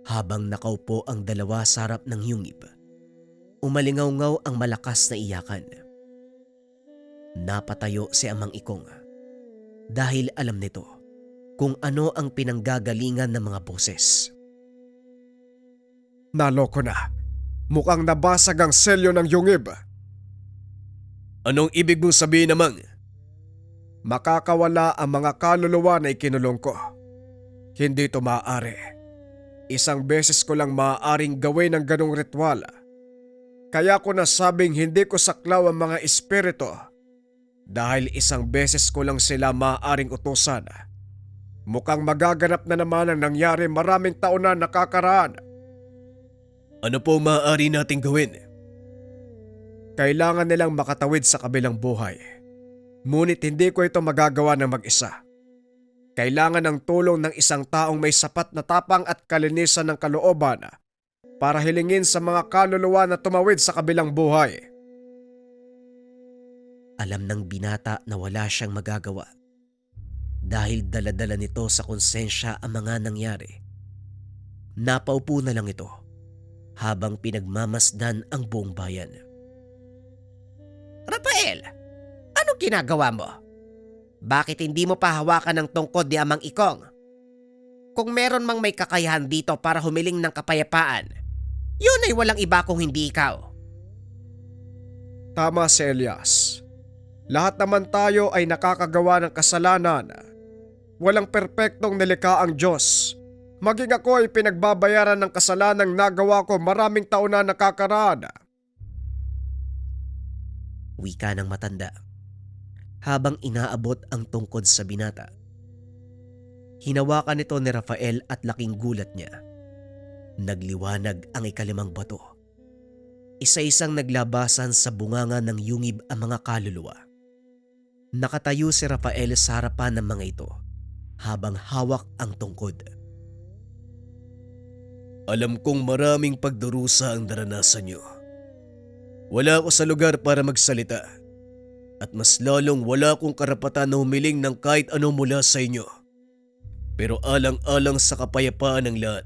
Habang nakaupo ang dalawa sa harap ng yungib, umalingaw-ngaw ang malakas na iyakan. Napatayo si Amang Ikong dahil alam nito kung ano ang pinanggagalingan ng mga boses. Naloko na. Mukhang nabasag ang selyo ng yungib. Anong ibig mong sabihin namang? Makakawala ang mga kaluluwa na ikinulong ko. Hindi ito maaari. Isang beses ko lang maaaring gawin ang ganong ritual. Kaya ko nasabing hindi ko saklaw ang mga espiritu dahil isang beses ko lang sila maaaring utusan. Mukhang magaganap na naman ang nangyari maraming taon na nakakaraan. Ano po ang maaari nating gawin? Kailangan nilang makatawid sa kabilang buhay. Ngunit hindi ko ito magagawa ng mag-isa. Kailangan ng tulong ng isang taong may sapat na tapang at kalinisan ng kalooban para hilingin sa mga kaluluwa na tumawid sa kabilang buhay. Alam ng binata na wala siyang magagawa. Dahil daladala nito sa konsensya ang mga nangyari. Napaupo na lang ito habang pinagmamasdan ang buong bayan. Rafael, anong ginagawa mo? Bakit hindi mo pa hawakan ng tungkod ni Amang Ikong? Kung meron mang may kakayahan dito para humiling ng kapayapaan, yun ay walang iba kung hindi ikaw. Tama si Elias. Lahat naman tayo ay nakakagawa ng kasalanan. Walang perpektong nilikha ang Diyos. Maging ako ay pinagbabayaran ng kasalanang nagawa ko maraming taon na nakakaraan. Wika ng matanda habang inaabot ang tungkod sa binata. Hinawakan nito ni Rafael at laking gulat niya. Nagliwanag ang ikalimang bato. Isa-isang naglabasan sa bunganga ng yungib ang mga kaluluwa. Nakatayo si Rafael sa harapan ng mga ito habang hawak ang tungkod. Alam kong maraming pagdurusa ang naranasan niyo. Wala ako sa lugar para magsalita. At mas lalong wala akong karapatan na humiling ng kahit ano mula sa inyo. Pero alang-alang sa kapayapaan ng lahat,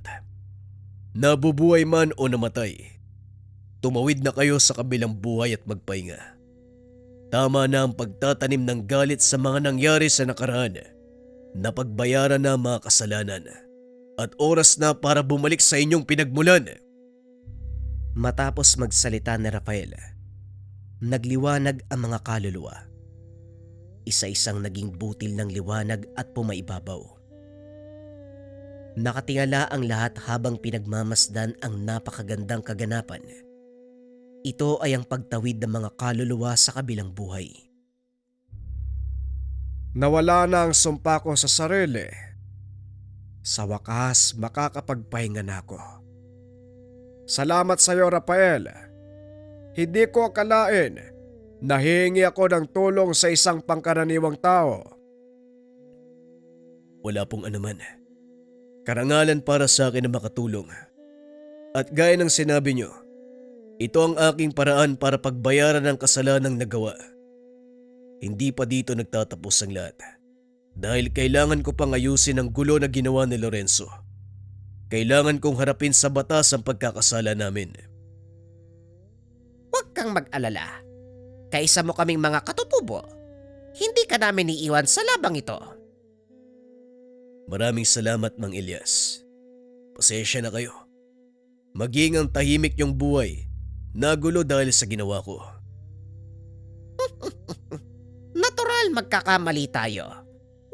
nabubuhay man o namatay, tumawid na kayo sa kabilang buhay at magpahinga. Tama na ang pagtatanim ng galit sa mga nangyari sa nakaraan. Napagbayaran na ang mga kasalanan. At oras na para bumalik sa inyong pinagmulan. Matapos magsalita ni Rafael, nagliwanag ang mga kaluluwa. Isa-isang naging butil ng liwanag at pumaibabaw. Nakatingala ang lahat habang pinagmamasdan ang napakagandang kaganapan. Ito ay ang pagtawid ng mga kaluluwa sa kabilang buhay. Nawala na ang sumpa ko sa sarili. Sa wakas, makakapagpahinga na ako. Salamat sa iyo, Rafael. Hindi ko akalain na hihingi ako ng tulong sa isang pangkaraniwang tao. Wala pong anuman. Karangalan para sa akin na makatulong. At gaya ng sinabi niyo, ito ang aking paraan para pagbayaran ng kasalanang nagawa. Hindi pa dito nagtatapos ang lahat. Dahil kailangan ko pang ayusin ang gulo na ginawa ni Lorenzo. Kailangan kong harapin sa batas ang pagkakasala namin. Huwag kang mag-alala. Kaisa mo kaming mga katutubo, hindi ka namin iiwan sa labang ito. Maraming salamat, Mang Elias. Pasensya na kayo. Maging ang tahimik yung buhay. Nagulo dahil sa ginawa ko. Natural magkakamali tayo.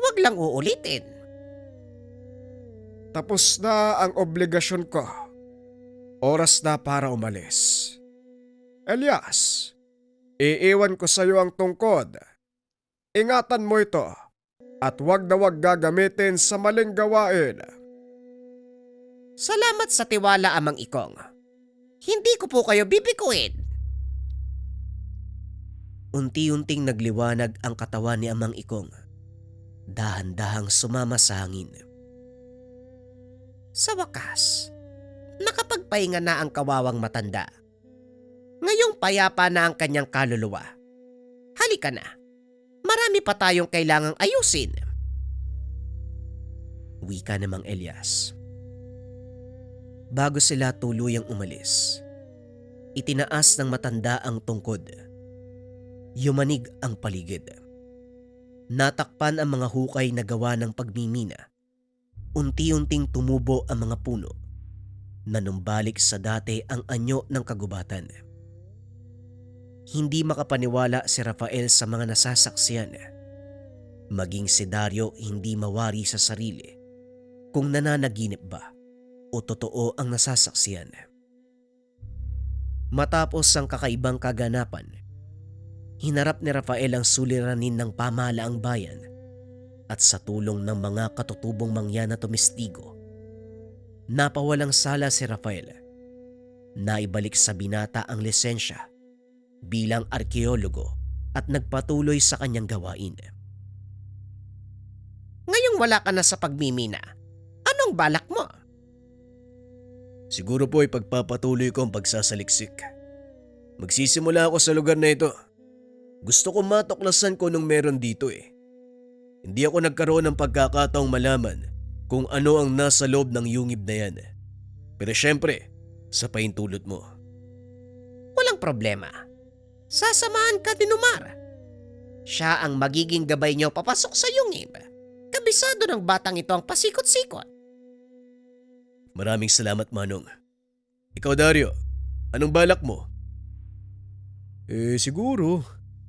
Huwag lang uulitin. Tapos na ang obligasyon ko. Oras na para umalis. Elias, iiwan ko sa iyo ang tungkod. Ingatan mo ito at huwag na huwag gagamitin sa maling gawain. Salamat sa tiwala, Amang Ikong. Hindi ko po kayo bibikuin. Unti-unting nagliwanag ang katawan ni Amang Ikong. Dahan-dahang sumama sa hangin. Sa wakas, nakapagpahinga na ang kawawang matanda. Ngayong payapa na ang kanyang kaluluwa. Halika na. Marami pa tayong kailangang ayusin. Wika ni Mang Elias. Bago sila tuluyang umalis, itinaas ng matanda ang tungkod. Yumanig ang paligid. Natakpan ang mga hukay na gawa ng pagmimina. Unti-unting tumubo ang mga puno. Nanumbalik sa dati ang anyo ng kagubatan. Hindi makapaniwala si Rafael sa mga nasasaksiyan. Maging si Dario hindi mawari sa sarili kung nananaginip ba o totoo ang nasasaksiyan. Matapos ang kakaibang kaganapan, hinarap ni Rafael ang suliranin ng pamahalaang bayan at sa tulong ng mga katutubong mangyan na tumestigo, napawalang sala si Rafael Naibalik sa binata ang lisensya bilang arkeologo at nagpatuloy sa kanyang gawain. Ngayong wala ka na sa pagmimina, anong balak mo? Siguro po ay pagpapatuloy ko ang pagsasaliksik. Magsisimula ako sa lugar na ito. Gusto ko matuklasan ko nung meron dito eh. Hindi ako nagkaroon ng pagkakataong malaman kung ano ang nasa loob ng yungib na yan. Pero syempre, sa paintulot mo. Walang problema. Sasamahan ka ni Numar. Siya ang magiging gabay niyo papasok sa yungib. Kabisado ng batang ito ang pasikot-sikot. Maraming salamat, Manong. Ikaw, Dario, anong balak mo? Siguro,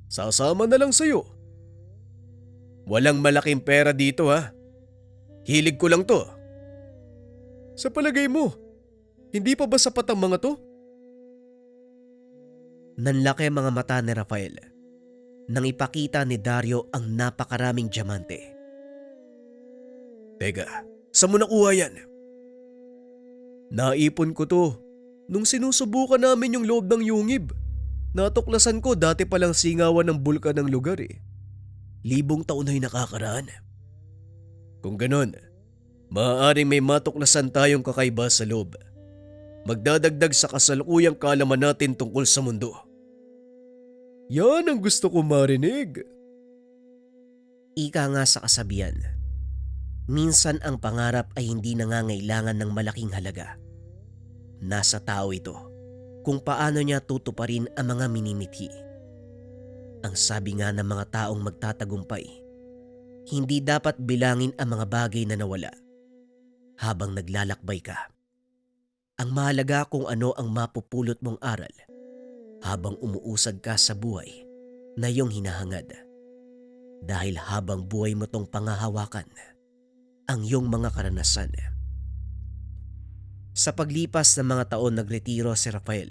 sasama na lang sa'yo. Walang malaking pera dito ha. Hilig ko lang to. Sa palagay mo, hindi pa ba sapat ang mga to? Nanlaki ang mga mata ni Rafael nang ipakita ni Dario ang napakaraming diamante. Teka, saan mo nakuha yan? Naipon ko to nung sinusubukan namin yung loob ng yungib. Natuklasan ko dati palang singawan ng bulkan ng lugar eh. 1,000 taon na'y nakakaraan. Kung ganon, maaaring may matuklasan tayong kakaiba sa loob. Magdadagdag sa kasalukuyang kaalaman natin tungkol sa mundo. Yan ang gusto ko marinig. Ika nga sa kasabihan, minsan ang pangarap ay hindi nangangailangan ng malaking halaga. Nasa tao ito kung paano niya tutuparin ang mga minimithi. Ang sabi nga ng mga taong magtatagumpay, hindi dapat bilangin ang mga bagay na nawala habang naglalakbay ka. Ang mahalaga kung ano ang mapupulot mong aral habang umuusad ka sa buhay na iyong hinahangad. Dahil habang buhay mo tong pangahawakan ang iyong mga karanasan. Sa paglipas ng mga taon nagretiro si Rafael,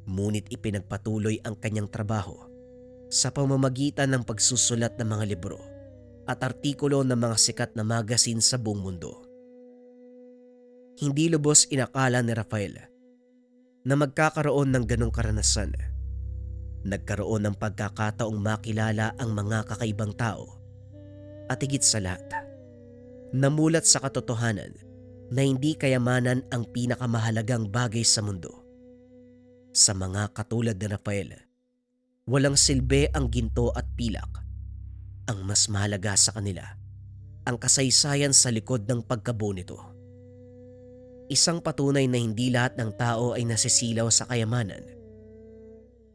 ngunit ipinagpatuloy ang kanyang trabaho sa pamamagitan ng pagsusulat ng mga libro at artikulo ng mga sikat na magazine sa buong mundo. Hindi lubos inakala ni Rafael na magkakaroon ng ganong karanasan. Nagkaroon ng pagkakataong makilala ang mga kakaibang tao at higit sa lahat, namulat sa katotohanan na hindi kayamanan ang pinakamahalagang bagay sa mundo. Sa mga katulad ni Rafael, walang silbi ang ginto at pilak. Ang mas mahalaga sa kanila, ang kasaysayan sa likod ng pagkabuo nito. Isang patunay na hindi lahat ng tao ay nasisilaw sa kayamanan.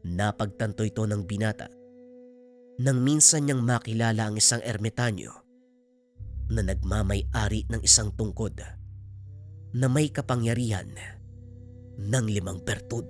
Napagtanto ito ng binata nang minsan niyang makilala ang isang ermitanyo na nagmamay-ari ng isang tungkod na may kapangyarihan ng 5 bertud.